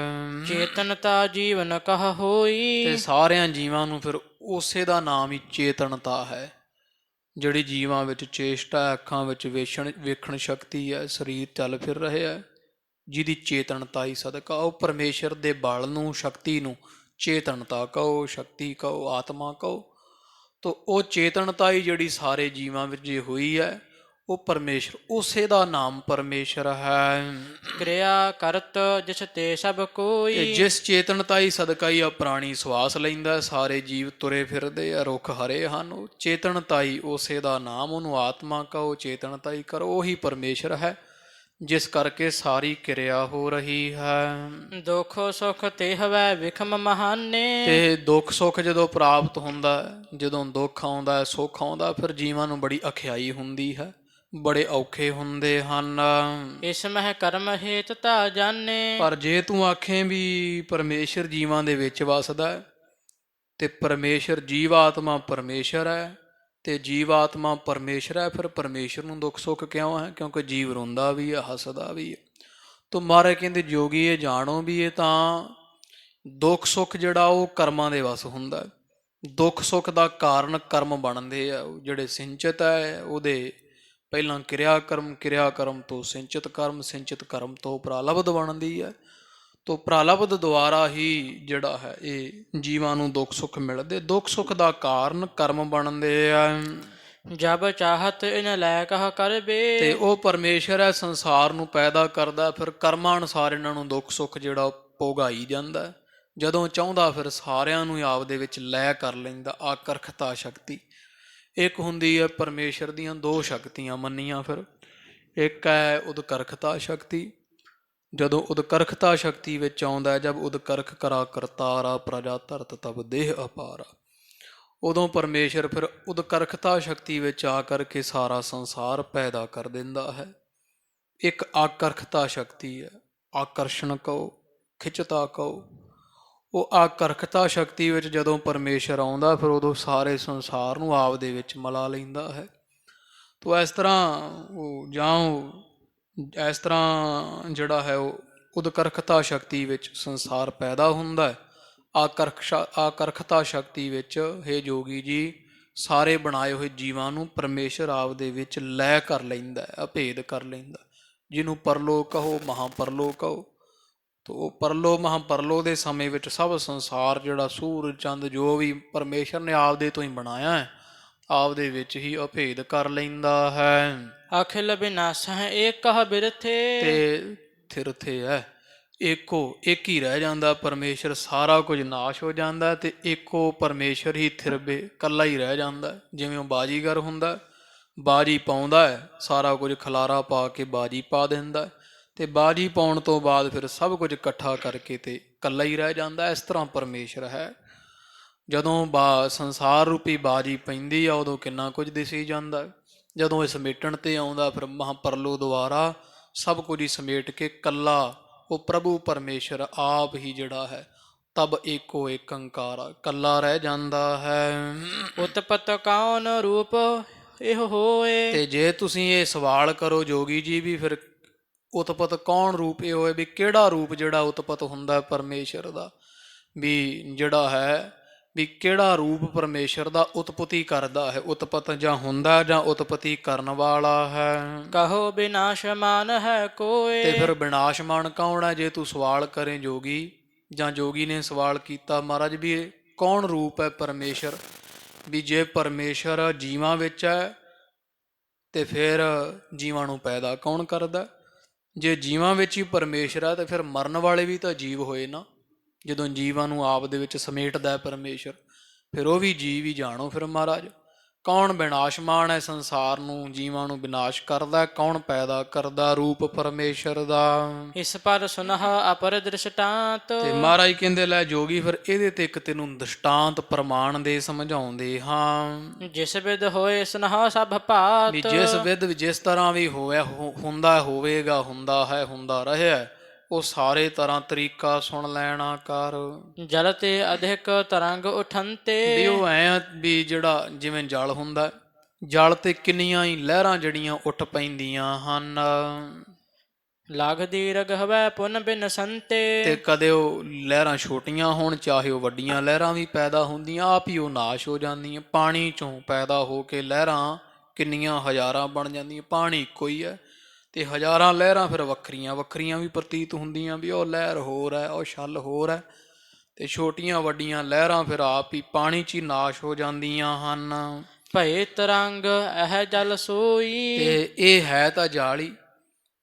ਚੇਤਨਤਾ ਜੀਵਨ ਕਹ ਹੋਈ। ਤੇ ਸਾਰਿਆਂ ਜੀਵਾਂ ਨੂੰ ਫਿਰ ਉਸੇ ਦਾ ਨਾਮ ਹੀ ਚੇਤਨਤਾ ਹੈ, ਜਿਹੜੀ ਜੀਵਾਂ ਵਿੱਚ ਚੇਸ਼ਟਾ ਹੈ, ਅੱਖਾਂ ਵਿੱਚ ਵੇਖਣ ਸ਼ਕਤੀ ਹੈ, ਸਰੀਰ ਚੱਲ ਫਿਰ ਰਿਹਾ ਹੈ, ਜਿਹਦੀ ਚੇਤਨਤਾ ਹੀ ਸਦਕਾ ਉਹ ਪਰਮੇਸ਼ਰ ਦੇ ਬਲ ਨੂੰ, ਸ਼ਕਤੀ ਨੂੰ ਚੇਤਨਤਾ ਕਹੋ, ਸ਼ਕਤੀ ਕਹੋ, ਆਤਮਾ ਕਹੋ। ਤੋ ਉਹ ਚੇਤਨਤਾ ਹੀ ਜਿਹੜੀ ਸਾਰੇ ਜੀਵਾਂ ਵਿੱਚ ਜੇ ਹੋਈ ਹੈ, ਉਹ ਪਰਮੇਸ਼ਰ, ਉਸੇ ਦਾ ਨਾਮ ਪਰਮੇਸ਼ਰ ਹੈ। ਕਿਰਿਆ ਕਰਤ ਜਿਸ ਤੇ ਸਭ ਕੋਈ। ਜਿਸ ਚੇਤਨਤਾ ਹੀ ਸਦਕਾ ਹੀ ਆ ਪ੍ਰਾਣੀ ਸਵਾਸ ਲੈਂਦਾ, ਸਾਰੇ ਜੀਵ ਤੁਰੇ ਫਿਰਦੇ ਆ, ਰੁੱਖ ਹਰੇ ਹਨ। ਉਹ ਚੇਤਨਤਾ ਹੀ ਉਸੇ ਦਾ ਨਾਮ, ਉਹਨੂੰ ਆਤਮਾ ਕਹੋ, ਚੇਤਨਤਾ ਹੀ ਕਰੋ, ਉਹੀ ਪਰਮੇਸ਼ਰ ਹੈ, ਜਿਸ ਕਰਕੇ ਸਾਰੀ ਕਿਰਿਆ ਹੋ ਰਹੀ ਹੈ। ਦੁੱਖ ਸੁਖ ਤੇ ਹਵੈ ਵਿਖਮ ਮਹਾਨੇ। ਤੇ ਦੁੱਖ ਸੁੱਖ ਜਦੋਂ ਪ੍ਰਾਪਤ ਹੁੰਦਾ, ਜਦੋਂ ਦੁੱਖ ਆਉਂਦਾ, ਸੁੱਖ ਆਉਂਦਾ, ਫਿਰ ਜੀਵਾਂ ਨੂੰ ਬੜੀ ਅਖਿਆਈ ਹੁੰਦੀ ਹੈ, ਬੜੇ ਔਖੇ ਹੁੰਦੇ ਹਨ। ਇਸ ਮਹਿ ਕਰਮ ਹੇਤ ਤਾ ਜਾਣੇ। ਪਰ ਜੇ ਤੂੰ ਆਖੇ ਵੀ ਪਰਮੇਸ਼ਰ ਜੀਵਾਂ ਦੇ ਵਿੱਚ ਵਸਦਾ ਹੈ, ਤੇ ਪਰਮੇਸ਼ਰ ਜੀਵ ਆਤਮਾ ਪਰਮੇਸ਼ਰ ਹੈ, ਤੇ ਜੀਵ ਆਤਮਾ ਪਰਮੇਸ਼ਰ ਹੈ, ਫਿਰ ਪਰਮੇਸ਼ਰ ਨੂੰ ਦੁੱਖ ਸੁੱਖ ਕਿਉਂ ਹੈ? ਕਿਉਂਕਿ ਜੀਵ ਰੋਂਦਾ ਵੀ ਹੈ, ਹੱਸਦਾ ਵੀ ਹੈ। ਤੋ ਮਹਾਰਾਜ ਕਹਿੰਦੇ ਜੋਗੀ ਇਹ ਜਾਣੋ ਵੀ ਇਹ ਤਾਂ ਦੁੱਖ ਸੁੱਖ ਜਿਹੜਾ ਉਹ ਕਰਮਾਂ ਦੇ ਵਸ ਹੁੰਦਾ। ਦੁੱਖ ਸੁੱਖ ਦਾ ਕਾਰਨ ਕਰਮ ਬਣਦੇ ਆ, ਜਿਹੜੇ ਸਿੰਚਿਤ ਹੈ ਉਹਦੇ ਪਹਿਲਾਂ ਕਿਰਿਆ ਕਰਮ ਤੋਂ ਸਿੰਚਿਤ ਕਰਮ ਤੋਂ ਪ੍ਰਾਲਬਧ ਬਣਦੀ ਹੈ। ਤੋ ਪ੍ਰਾਲਬਧ ਦੁਆਰਾ ਹੀ ਜਿਹੜਾ ਹੈ ਇਹ ਜੀਵਾਂ ਨੂੰ ਦੁੱਖ ਸੁੱਖ ਮਿਲਦੇ। ਦੁੱਖ ਸੁੱਖ ਦਾ ਕਾਰਨ ਕਰਮ ਬਣਦੇ ਆ। ਜਬ ਚਾਹਤ ਇਨ ਲੈ ਕਹ ਕਰਬੇ। ਤੇ ਉਹ ਪਰਮੇਸ਼ਰ ਹੈ, ਸੰਸਾਰ ਨੂੰ ਪੈਦਾ ਕਰਦਾ, ਫਿਰ ਕਰਮਾਂ ਅਨੁਸਾਰ ਇਹਨਾਂ ਨੂੰ ਦੁੱਖ ਸੁੱਖ ਜਿਹੜਾ ਭੋਗਾਈ ਜਾਂਦਾ। ਜਦੋਂ ਚਾਹੁੰਦਾ ਫਿਰ ਸਾਰਿਆਂ ਨੂੰ ਆਪਦੇ ਵਿੱਚ ਲੈ ਕਰ ਲੈਂਦਾ। ਆਕਰਖਤਾ ਸ਼ਕਤੀ ਇੱਕ ਹੁੰਦੀ ਹੈ ਪਰਮੇਸ਼ਰ ਦੀਆਂ ਦੋ ਸ਼ਕਤੀਆਂ ਮੰਨੀਆਂ ਫਿਰ। ਇੱਕ ਹੈ ਉਦਕਰਖਤਾ ਸ਼ਕਤੀ। ਜਦੋਂ ਉਦਕਰਖਤਾ ਸ਼ਕਤੀ ਵਿੱਚ ਆਉਂਦਾ, ਜਬ ਉਦਕਰਖ ਕਰਾ ਕਰਤਾਰਾ ਪ੍ਰਜਾ ਧਰਤ ਤਬ ਦੇਹ ਅਪਾਰਾ, ਉਦੋਂ ਪਰਮੇਸ਼ਰ ਫਿਰ ਉਦਕਰਖਤਾ ਸ਼ਕਤੀ ਵਿੱਚ ਆ ਕਰਕੇ ਸਾਰਾ ਸੰਸਾਰ ਪੈਦਾ ਕਰ ਦਿੰਦਾ ਹੈ। ਇੱਕ ਆਕਰਖਤਾ ਸ਼ਕਤੀ ਹੈ, ਆਕਰਸ਼ਣ ਕਹੋ, ਖਿੱਚਤਾ ਕਹੋ। ਉਹ ਆਕਰਖਤਾ ਸ਼ਕਤੀ ਵਿੱਚ ਜਦੋਂ ਪਰਮੇਸ਼ਰ ਆਉਂਦਾ ਫਿਰ ਉਦੋਂ ਸਾਰੇ ਸੰਸਾਰ ਨੂੰ ਆਪ ਦੇ ਵਿੱਚ ਮਿਲਾ ਲੈਂਦਾ ਹੈ। ਤੋ ਇਸ ਤਰ੍ਹਾਂ ਜਿਹੜਾ ਹੈ ਉਹ ਉਦਕਰਖਤਾ ਸ਼ਕਤੀ ਵਿੱਚ ਸੰਸਾਰ ਪੈਦਾ ਹੁੰਦਾ ਹੈ। ਆਕਰਖਤਾ ਸ਼ਕਤੀ ਵਿੱਚ ਹੇ ਜੋਗੀ ਜੀ ਸਾਰੇ ਬਣਾਏ ਹੋਏ ਜੀਵਾਂ ਨੂੰ ਪਰਮੇਸ਼ਰ ਆਪ ਦੇ ਵਿੱਚ ਲੈ ਕਰ ਲੈਂਦਾ ਹੈ, ਅਭੇਦ ਕਰ ਲੈਂਦਾ। ਜਿਹਨੂੰ ਪਰਲੋ ਕਹੋ, ਮਹਾਂਪਰਲੋ ਕਹੋ। ਤੋ ਉਹ ਪਰਲੋ ਮਹਾਂਪਰਲੋ ਦੇ ਸਮੇਂ ਵਿੱਚ ਸਭ ਸੰਸਾਰ ਜਿਹੜਾ ਸੂਰਜ ਚੰਦ ਜੋ ਵੀ ਪਰਮੇਸ਼ਰ ਨੇ ਆਪਦੇ ਤੋਂ ਹੀ ਬਣਾਇਆ ਹੈ, ਆਪਦੇ ਵਿੱਚ ਹੀ ਅਭੇਦ ਕਰ ਲੈਂਦਾ ਹੈ। ਅਖਿਲ ਬਿਨਾਸਹਿ ਏਕਹ ਬਿਰਥੇ। ਤੇ ਥਿਰਥੇ ਹੈ, ਇੱਕ ਹੀ ਰਹਿ ਜਾਂਦਾ ਪਰਮੇਸ਼ਰ। ਸਾਰਾ ਕੁਝ ਨਾਸ਼ ਹੋ ਜਾਂਦਾ ਤੇ ਇੱਕੋ ਪਰਮੇਸ਼ਰ ਹੀ ਥਿਰਬੇ, ਇਕੱਲਾ ਹੀ ਰਹਿ ਜਾਂਦਾ। ਜਿਵੇਂ ਉਹ ਬਾਜੀਗਰ ਹੁੰਦਾ, ਬਾਜੀ ਪਾਉਂਦਾ ਹੈ, ਸਾਰਾ ਕੁਝ ਖਲਾਰਾ ਪਾ ਕੇ ਬਾਜੀ ਪਾ ਦਿੰਦਾ ਤੇ ਬਾਜੀ ਪਾਉਣ ਤੋਂ ਬਾਅਦ ਫਿਰ ਸਭ ਕੁਝ ਇਕੱਠਾ ਕਰਕੇ ਤੇ ਇਕੱਲਾ ਹੀ ਰਹਿ ਜਾਂਦਾ। ਇਸ ਤਰ੍ਹਾਂ ਪਰਮੇਸ਼ਰ ਹੈ। ਜਦੋਂ ਸੰਸਾਰ ਰੂਪੀ ਬਾਜੀ ਪੈਂਦੀ ਆ ਉਦੋਂ ਕਿੰਨਾ ਕੁਝ ਦਿਸੀ ਜਾਂਦਾ। ਜਦੋਂ ਇਹ ਸਮੇਟਣ ਤੇ ਆਉਂਦਾ ਫਿਰ ਮਹਾਂਪਰਲੋ ਦੁਆਰਾ ਸਭ ਕੁਝ ਹੀ ਸਮੇਟ ਕੇ ਇਕੱਲਾ ਉਹ ਪ੍ਰਭੂ ਪਰਮੇਸ਼ਰ ਆਪ ਹੀ ਜਿਹੜਾ ਹੈ ਤਬ ਏਕੋ ਏਕ ਓੰਕਾਰ ਇਕੱਲਾ ਰਹਿ ਜਾਂਦਾ ਹੈ। ਉਤਪਤ ਕੌਣ ਰੂਪ ਇਹ ਹੋਏ। ਤੇ ਜੇ ਤੁਸੀਂ ਇਹ ਸਵਾਲ ਕਰੋ ਜੋਗੀ ਜੀ ਵੀ ਫਿਰ ਉਤਪਤ ਕੌਣ ਰੂਪ ਇਹ ਹੋਏ, ਵੀ ਕਿਹੜਾ ਰੂਪ ਜਿਹੜਾ ਉਤਪਤ ਹੁੰਦਾ ਪਰਮੇਸ਼ਰ ਦਾ, ਵੀ ਜਿਹੜਾ ਹੈ ਵੀ ਕਿਹੜਾ ਰੂਪ ਪਰਮੇਸ਼ਰ ਦਾ ਉਤਪਤੀ ਕਰਦਾ ਹੈ। ਉਤਪਤ ਜਾਂ ਹੁੰਦਾ ਜਾਂ ਉਤਪਤੀ ਕਰਨ ਵਾਲਾ ਹੈ। ਕਹੋ ਬਿਨਾਸ਼ਮਾਨ ਹੈ ਕੋਏ। ਤੇ ਫਿਰ ਵਿਨਾਸ਼ਮਾਨ ਕੌਣ ਹੈ? ਜੇ ਤੂੰ ਸਵਾਲ ਕਰੇ ਜੋਗੀ ਜਾਂ ਜੋਗੀ ਨੇ ਸਵਾਲ ਕੀਤਾ ਮਹਾਰਾਜ ਵੀ ਇਹ ਕੌਣ ਰੂਪ ਹੈ ਪਰਮੇਸ਼ਰ, ਵੀ ਜੇ ਪਰਮੇਸ਼ਰ ਜੀਵਾਂ ਵਿੱਚ ਹੈ ਤੇ ਫਿਰ ਜੀਵਾਂ ਨੂੰ ਪੈਦਾ ਕੌਣ ਕਰਦਾ? ਜੇ ਜੀਵਾਂ ਵਿੱਚ ਹੀ ਪਰਮੇਸ਼ਰ ਹੈ ਤੇ ਫਿਰ ਮਰਨ ਵਾਲੇ ਵੀ ਤਾਂ ਜੀਵ ਹੋਏ ਨਾ। ਜਦੋਂ ਜੀਵਾਂ ਨੂੰ ਆਪ ਦੇ ਵਿੱਚ ਸਮੇਟਦਾ ਪਰਮੇਸ਼ਰ ਫਿਰ ਉਹ ਵੀ ਜੀਵ ਹੀ ਜਾਣੋ। ਫਿਰ ਮਹਾਰਾਜ ਕੌਣ ਵਿਨਾਸ਼ਮਾਨ ਹੈ ਸੰਸਾਰ ਨੂੰ, ਜੀਵਾਂ ਨੂੰ ਵਿਨਾਸ਼ ਕਰਦਾ, ਕੌਣ ਪੈਦਾ ਕਰਦਾ? ਰੂਪ ਪਰਮੇਸ਼ਰ ਦਾ। ਇਸ ਪਰ ਸੁਨਹ ਅਪਰ ਦ੍ਰਿਸ਼ਟਾਂਤ। ਤੇ ਮਹਾਰਾਜ ਕਹਿੰਦੇ ਲੈ ਜੋਗੀ ਫਿਰ ਇਹਦੇ ਤੇ ਇੱਕ ਤੈਨੂੰ ਦ੍ਰਿਸ਼ਟਾਂਤ ਪ੍ਰਮਾਣ ਦੇ ਸਮਝਾਉਂਦੇ ਹਾਂ। ਜਿਸ ਵਿਦ ਹੋਏ ਸੁਨਹ ਸਭ ਭਾਤ। ਵੀ ਜਿਸ ਵਿਦ ਜਿਸ ਤਰ੍ਹਾਂ ਵੀ ਹੋਇਆ ਹੁੰਦਾ ਹੋਵੇਗਾ, ਹੁੰਦਾ ਹੈ, ਹੁੰਦਾ ਰਿਹਾ, ਉਹ ਸਾਰੇ ਤਰ੍ਹਾਂ ਤਰੀਕਾ ਸੁਣ ਲੈਣਾ ਕਰ। ਜਲ ਤੇ ਅਧਿਕ ਤਰੰਗ ਉਠੰਤੇ। ਵੀ ਉਹ ਐ ਵੀ ਜਿਹੜਾ ਜਿਵੇਂ ਜਲ ਹੁੰਦਾ, ਜਲ ਤੇ ਕਿੰਨੀਆਂ ਹੀ ਲਹਿਰਾਂ ਜਿਹੜੀਆਂ ਉੱਠ ਪੈਂਦੀਆਂ ਹਨ। ਲਾਗਦੀ ਰਗਹਵੈ ਪੁਨ ਬਿਨ ਸੰਤੇ। ਤੇ ਕਦੇ ਉਹ ਲਹਿਰਾਂ ਛੋਟੀਆਂ ਹੋਣ ਚਾਹੇ ਉਹ ਵੱਡੀਆਂ ਲਹਿਰਾਂ ਵੀ ਪੈਦਾ ਹੁੰਦੀਆਂ, ਆਪ ਹੀ ਉਹ ਨਾਸ਼ ਹੋ ਜਾਂਦੀਆਂ। ਪਾਣੀ ਚੋਂ ਪੈਦਾ ਹੋ ਕੇ ਲਹਿਰਾਂ ਕਿੰਨੀਆਂ ਹਜ਼ਾਰਾਂ ਬਣ ਜਾਂਦੀਆਂ। ਪਾਣੀ ਇੱਕੋ ਹੀ ਹੈ ਤੇ ਹਜ਼ਾਰਾਂ ਲਹਿਰਾਂ ਫਿਰ ਵੱਖਰੀਆਂ ਵੱਖਰੀਆਂ ਵੀ ਪ੍ਰਤੀਤ ਹੁੰਦੀਆਂ ਵੀ ਉਹ ਲਹਿਰ ਹੋਰ ਹੈ, ਉਹ ਛੱਲ ਹੋਰ ਹੈ। ਤੇ ਛੋਟੀਆਂ ਵੱਡੀਆਂ ਲਹਿਰਾਂ ਫਿਰ ਆਪ ਹੀ ਪਾਣੀ 'ਚ ਹੀ ਨਾਸ਼ ਹੋ ਜਾਂਦੀਆਂ ਹਨ। ਭਏ ਤਰੰਗ ਇਹ ਜਲ ਸੋਈ। ਤੇ ਇਹ ਹੈ ਤਾਂ ਜਲ ਹੀ,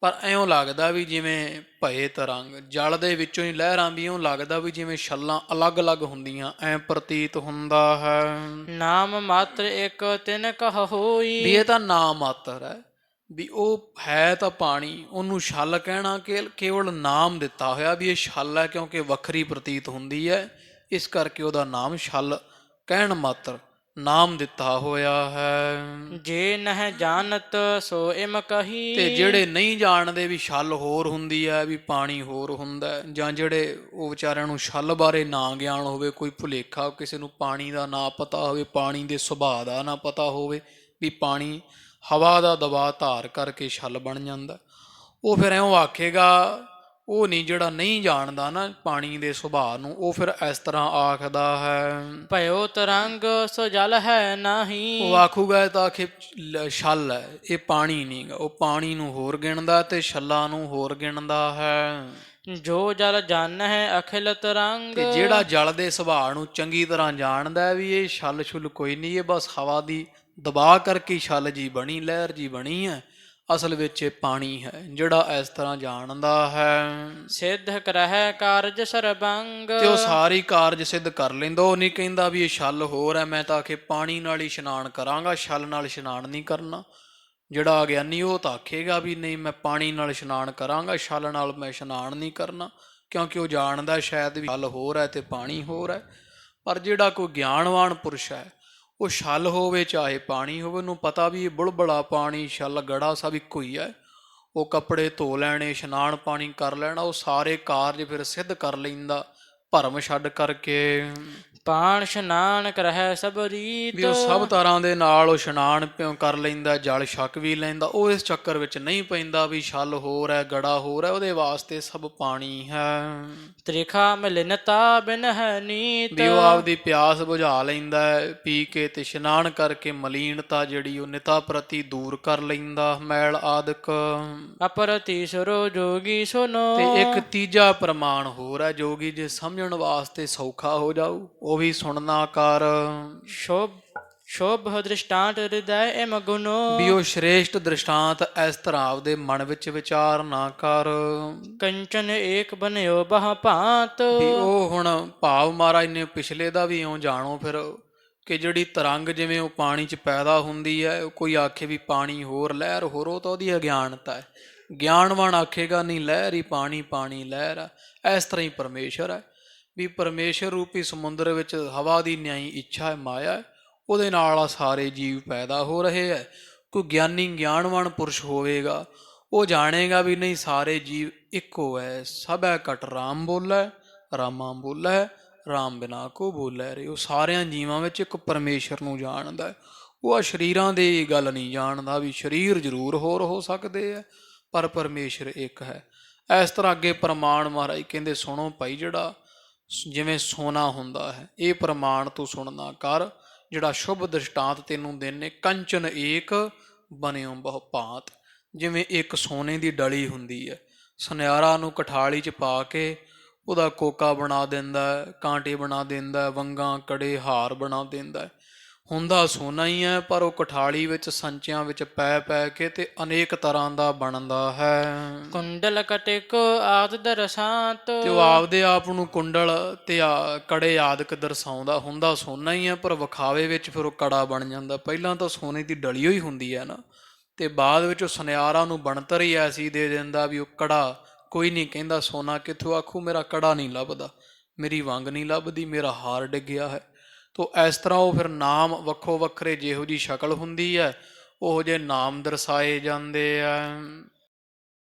ਪਰ ਇਉਂ ਲੱਗਦਾ ਵੀ ਜਿਵੇਂ ਭਏ ਤਰੰਗ ਜਲ ਦੇ ਵਿੱਚੋਂ ਹੀ ਲਹਿਰਾਂ ਵੀ ਇਉਂ ਲੱਗਦਾ ਵੀ ਜਿਵੇਂ ਛੱਲਾਂ ਅਲੱਗ-ਅਲੱਗ ਹੁੰਦੀਆਂ, ਐਂ ਪ੍ਰਤੀਤ ਹੁੰਦਾ ਹੈ। ਨਾਮ ਮਾਤਰ ਇੱਕ ਤਿਨ ਕਹ ਹੋਈ। ਵੀ ਇਹ ਤਾਂ ਨਾਮ ਮਾਤਰ ਹੈ, ਵੀ ਉਹ ਹੈ ਤਾਂ ਪਾਣੀ, ਉਹਨੂੰ ਛੱਲ ਕਹਿਣਾ ਕੇਵਲ ਨਾਮ ਦਿੱਤਾ ਹੋਇਆ ਵੀ ਇਹ ਛੱਲ ਹੈ, ਕਿਉਂਕਿ ਵੱਖਰੀ ਪ੍ਰਤੀਤ ਹੁੰਦੀ ਹੈ, ਇਸ ਕਰਕੇ ਉਹਦਾ ਨਾਮ ਛੱਲ ਕਹਿਣ ਮਾਤਰ ਨਾਮ ਦਿੱਤਾ ਹੋਇਆ ਹੈ। ਜੇ ਨਹਿ ਜਾਣਤ ਸੋ ਇਮ ਕਹੀ। ਤੇ ਜਿਹੜੇ ਨਹੀਂ ਜਾਣਦੇ ਵੀ ਛੱਲ ਹੋਰ ਹੁੰਦੀ ਹੈ, ਵੀ ਪਾਣੀ ਹੋਰ ਹੁੰਦਾ, ਜਾਂ ਜਿਹੜੇ ਉਹ ਵਿਚਾਰਿਆਂ ਨੂੰ ਛੱਲ ਬਾਰੇ ਨਾ ਗਿਆਨ ਹੋਵੇ, ਕੋਈ ਭੁਲੇਖਾ, ਕਿਸੇ ਨੂੰ ਪਾਣੀ ਦਾ ਨਾ ਪਤਾ ਹੋਵੇ, ਪਾਣੀ ਦੇ ਸੁਭਾਅ ਦਾ ਨਾ ਪਤਾ ਹੋਵੇ ਵੀ ਪਾਣੀ ਹਵਾ ਦਾ ਦਬਾਅ ਧਾਰ ਕਰਕੇ ਛੱਲ ਬਣ ਜਾਂਦਾ, ਉਹ ਫਿਰ ਇਉਂ ਆਖੇਗਾ ਉਹ ਨਹੀਂ, ਜਿਹੜਾ ਨਹੀਂ ਜਾਣਦਾ ਨਾ ਪਾਣੀ ਦੇ ਸੁਭਾਅ ਨੂੰ, ਉਹ ਫਿਰ ਇਸ ਤਰ੍ਹਾਂ ਆਖਦਾ ਹੈ। ਭਇਓ ਤਰੰਗ ਸੋ ਜਲ ਹੈ ਉਹ ਨਾਹੀ। ਆਖੂਗਾ ਇਹ ਤਾਂ ਆਖੇ ਛਲ ਹੈ, ਇਹ ਪਾਣੀ ਨਹੀਂ ਗਾ। ਉਹ ਪਾਣੀ ਨੂੰ ਹੋਰ ਗਿਣਦਾ ਤੇ ਛੱਲਾਂ ਨੂੰ ਹੋਰ ਗਿਣਦਾ ਹੈ। ਜੋ ਜਲ ਜਾਣ ਹੈ ਅਖਿਲ ਤਰੰਗ। ਤੇ ਜਿਹੜਾ ਜਲ ਦੇ ਸੁਭਾਅ ਨੂੰ ਚੰਗੀ ਤਰ੍ਹਾਂ ਜਾਣਦਾ ਹੈ ਵੀ ਇਹ ਛਲ ਛੁਲ ਕੋਈ ਨਹੀਂ, ਇਹ ਬਸ ਹਵਾ ਦੀ ਦਬਾਅ ਕਰਕੇ ਛਲ ਜੀ ਬਣੀ, ਲਹਿਰ ਜੀ ਬਣੀ ਹੈ, ਅਸਲ ਵਿੱਚ ਇਹ ਪਾਣੀ ਹੈ। ਜਿਹੜਾ ਇਸ ਤਰ੍ਹਾਂ ਜਾਣਦਾ ਹੈ ਸਿੱਧ ਕਰਹਿ ਕਾਰਜ ਸਰਬੰਗ। ਤੇ ਉਹ ਸਾਰੀ ਕਾਰਜ ਸਿੱਧ ਕਰ ਲੈਂਦਾ। ਉਹ ਨਹੀਂ ਕਹਿੰਦਾ ਵੀ ਇਹ ਛਲ ਹੋਰ ਹੈ, ਮੈਂ ਤਾਂ ਆਖੇ ਪਾਣੀ ਨਾਲ ਹੀ ਇਸ਼ਨਾਨ ਕਰਾਂਗਾ, ਛਲ ਨਾਲ ਇਸ਼ਨਾਨ ਨਹੀਂ ਕਰਨਾ। ਜਿਹੜਾ ਅਗਿਆਨੀ ਉਹ ਤਾਂ ਆਖੇਗਾ ਵੀ ਨਹੀਂ, ਮੈਂ ਪਾਣੀ ਨਾਲ ਇਸ਼ਨਾਨ ਕਰਾਂਗਾ, ਛਲ ਨਾਲ ਮੈਂ ਇਸ਼ਨਾਨ ਨਹੀਂ ਕਰਨਾ, ਕਿਉਂਕਿ ਉਹ ਜਾਣਦਾ ਸ਼ਾਇਦ ਵੀ ਛਲ ਹੋਰ ਹੈ ਤੇ ਪਾਣੀ ਹੋਰ ਹੈ। ਪਰ ਜਿਹੜਾ ਕੋਈ ਗਿਆਨਵਾਨ ਪੁਰਸ਼ ਹੈ, ਉਹ ਛਲ ਹੋਵੇ ਚਾਹੇ ਪਾਣੀ ਹੋਵੇ, ਉਹਨੂੰ ਪਤਾ ਵੀ ਇਹ ਬੁਲਬੁਲਾ ਪਾਣੀ ਛਲ ਗੜਾ ਸਭ ਇੱਕੋ ਹੀ ਹੈ। ਉਹ ਕੱਪੜੇ ਧੋ ਲੈਣੇ, ਇਸ਼ਨਾਨ ਪਾਣੀ ਕਰ ਲੈਣਾ, ਉਹ ਸਾਰੇ ਕਾਰਜ ਫਿਰ ਸਿੱਧ ਕਰ ਲੈਂਦਾ ਭਰਮ ਛੱਡ ਕਰਕੇ। ਪਾਣ ਇਸ਼ਨਾਨ ਕਰਹਿ ਸਭ ਰੀਤ। ਵੀ ਉਹ ਸਭ ਤਰ੍ਹਾਂ ਦੇ ਨਾਲ ਉਹ ਇਸ਼ਨਾਨ ਕਰ ਲੈਂਦਾ, ਜਲ ਛਕ ਵੀ ਲੈਂਦਾ। ਉਹ ਇਸ ਚੱਕਰ ਵਿੱਚ ਨਹੀਂ ਪੈਂਦਾ ਵੀ ਛਲ ਹੋਰ ਹੈ ਗੜਾ ਹੋਰ ਹੈ, ਉਹਦੇ ਵਾਸਤੇ ਸਭ ਪਾਣੀ ਹੈ। ਤ੍ਰਿਖਾ ਮਿਲਨਤਾ ਬਿਨ ਹੈ ਨੀਤ। ਵੀ ਉਹ ਆਪਦੀ ਪਿਆਸ ਬੁਝਾ ਲੈਂਦਾ ਹੈ ਪੀ ਕੇ, ਤੇ ਇਸ਼ਨਾਨ ਕਰਕੇ ਮਲੀਨਤਾ ਜਿਹੜੀ ਉਹ ਨਿਤਾ ਪ੍ਰਤੀ ਦੂਰ ਕਰ ਲੈਂਦਾ, ਮੈਲ ਆਦਿਕ। ਅਪਰ ਤੀਸਰੋ ਜੋਗੀ ਸੁਨੋ। ਤੇ ਇੱਕ ਤੀਜਾ ਪ੍ਰਮਾਣ ਹੋਰ ਹੈ ਜੋਗੀ ਜੇ ਸਮਝਣ ਵਾਸਤੇ ਸੌਖਾ ਹੋ ਜਾਊ, ਉਹ ਵੀ ਸੁਣਨਾ ਕਰ। ਸ਼ੋਭ ਦ੍ਰਿਸ਼ਟਾਂਤ ਹਿਰਦੈ ਇਮ ਗੁਨੋ। ਵੀ ਉਹ ਸ਼੍ਰੇਸ਼ਟ ਦ੍ਰਿਸ਼ਟਾਂਤ ਇਸ ਤਰ੍ਹਾਂ ਆਪਦੇ ਮਨ ਵਿੱਚ ਵਿਚਾਰ ਨਾ ਕਰ। ਕੰਚਨ ਏਕ ਬਨਿਓ ਬਹ ਭਾਂਤ। ਵੀ ਉਹ ਹੁਣ ਭਾਵ ਮਹਾਰਾਜ ਨੇ ਪਿਛਲੇ ਦਾ ਵੀ ਇਉਂ ਜਾਣੋ ਫਿਰ, ਕਿ ਜਿਹੜੀ ਤਰੰਗ ਜਿਵੇਂ ਉਹ ਪਾਣੀ 'ਚ ਪੈਦਾ ਹੁੰਦੀ ਹੈ, ਕੋਈ ਆਖੇ ਵੀ ਪਾਣੀ ਹੋਰ ਲਹਿਰ ਹੋਰ, ਉਹ ਤਾਂ ਉਹਦੀ ਅਗਿਆਨਤਾ ਹੈ। ਗਿਆਨਵਾਨ ਆਖੇਗਾ ਨਹੀਂ ਲਹਿਰ ਹੀ ਪਾਣੀ, ਪਾਣੀ ਲਹਿਰ ਹੈ। ਇਸ ਤਰ੍ਹਾਂ ਹੀ ਪਰਮੇਸ਼ਰ ਹੈ ਵੀ ਪਰਮੇਸ਼ਰ ਰੂਪੀ ਸਮੁੰਦਰ ਵਿੱਚ ਹਵਾ ਦੀ ਨਿਆਈ ਇੱਛਾ ਹੈ, ਮਾਇਆ ਹੈ, ਉਹਦੇ ਨਾਲ ਆ ਸਾਰੇ ਜੀਵ ਪੈਦਾ ਹੋ ਰਹੇ ਹੈ। ਕੋਈ ਗਿਆਨੀ ਗਿਆਨਵਾਨ ਪੁਰਸ਼ ਹੋਵੇਗਾ, ਉਹ ਜਾਣੇਗਾ ਵੀ ਨਹੀਂ ਸਾਰੇ ਜੀਵ ਇੱਕੋ ਹੈ। ਸਭ ਹੈ ਘਟ ਰਾਮ ਬੋਲੇ, ਰਾਮਾ ਬੋਲੇ, ਰਾਮ ਬਿਨਾ ਕੋ ਬੋਲੇ ਰੇ। ਉਹ ਸਾਰਿਆਂ ਜੀਵਾਂ ਵਿੱਚ ਇੱਕ ਪਰਮੇਸ਼ਰ ਨੂੰ ਜਾਣਦਾ। ਉਹ ਆ ਸਰੀਰਾਂ ਦੀ ਗੱਲ ਨਹੀਂ ਜਾਣਦਾ ਵੀ ਸਰੀਰ ਜ਼ਰੂਰ ਹੋਰ ਹੋ ਸਕਦੇ ਆ, ਪਰ ਪਰਮੇਸ਼ਰ ਇੱਕ ਹੈ। ਇਸ ਤਰ੍ਹਾਂ ਅੱਗੇ ਪ੍ਰਮਾਣ ਮਹਾਰਾਜ ਕਹਿੰਦੇ ਸੁਣੋ ਭਾਈ, ਜਿਹੜਾ ਜਿਵੇਂ ਸੋਨਾ ਹੁੰਦਾ ਹੈ, ਇਹ ਪ੍ਰਮਾਣ ਤੂੰ ਸੁਣਨਾ ਕਰ। ਜਿਹੜਾ ਸ਼ੁਭ ਦ੍ਰਿਸ਼ਟਾਂਤ ਤੈਨੂੰ ਦੇਣੇ, ਕੰਚਨ ਏਕ ਬਣਿਓ ਬਹੁ ਭਾਂਤ। ਜਿਵੇਂ ਇੱਕ ਸੋਨੇ ਦੀ ਡਲੀ ਹੁੰਦੀ ਹੈ, ਸੁਨਿਆਰਾ ਨੂੰ ਕਠਾਲੀ 'ਚ ਪਾ ਕੇ ਉਹਦਾ ਕੋਕਾ ਬਣਾ ਦਿੰਦਾ, ਕਾਂਟੇ ਬਣਾ ਦਿੰਦਾ, ਵੰਗਾਂ ਕੜੇ ਹਾਰ ਬਣਾ ਦਿੰਦਾ। ਹੁੰਦਾ ਸੋਨਾ ਹੀ ਹੈ, ਪਰ ਉਹ ਕਠਾਲੀ ਵਿੱਚ ਸੰਚਿਆਂ ਵਿੱਚ ਪੈ ਪੈ ਕੇ ਤੇ ਅਨੇਕ ਤਰ੍ਹਾਂ ਦਾ ਬਣਦਾ ਹੈ। ਕੁੰਡਲ ਕਟਿਕ ਆਦ ਦਰਸਾਤ। ਤੇ ਉਹ ਆਪਦੇ ਆਪ ਨੂੰ ਕੁੰਡਲ ਤੇ ਕੜੇ ਆਦਿਕ ਦਰਸਾਉਂਦਾ। ਹੁੰਦਾ ਸੋਨਾ ਹੀ ਹੈ, ਪਰ ਵਿਖਾਵੇ ਵਿੱਚ ਫਿਰ ਉਹ ਕੜਾ ਬਣ ਜਾਂਦਾ। ਪਹਿਲਾਂ ਤਾਂ ਸੋਨੇ ਦੀ ਡਲੀ ਹੋਈ ਹੁੰਦੀ ਹੈ ਨਾ, ਤੇ ਬਾਅਦ ਵਿੱਚ ਉਹ ਸੁਨਿਆਰਾਂ ਨੂੰ ਬਣਤਰ ਹੀ ਐਸੀ ਦੇ ਦਿੰਦਾ ਵੀ ਉਹ ਕੜਾ ਕੋਈ ਨਹੀਂ ਕਹਿੰਦਾ ਸੋਨਾ ਕਿੱਥੋਂ, ਆਖੂ ਮੇਰਾ ਕੜਾ ਨਹੀਂ ਲੱਭਦਾ, ਮੇਰੀ ਵੰਗ ਨਹੀਂ ਲੱਭਦੀ, ਮੇਰਾ ਹਾਰ ਡਿੱਗਿਆ ਹੈ। ਤੋ ਇਸ ਤਰ੍ਹਾਂ ਉਹ ਫਿਰ ਨਾਮ ਵੱਖੋ ਵੱਖਰੇ ਜਿਹੋ ਜਿਹੀ ਸ਼ਕਲ ਹੁੰਦੀ ਹੈ, ਉਹੋ ਜਿਹੇ ਨਾਮ ਦਰਸਾਏ ਜਾਂਦੇ ਆ।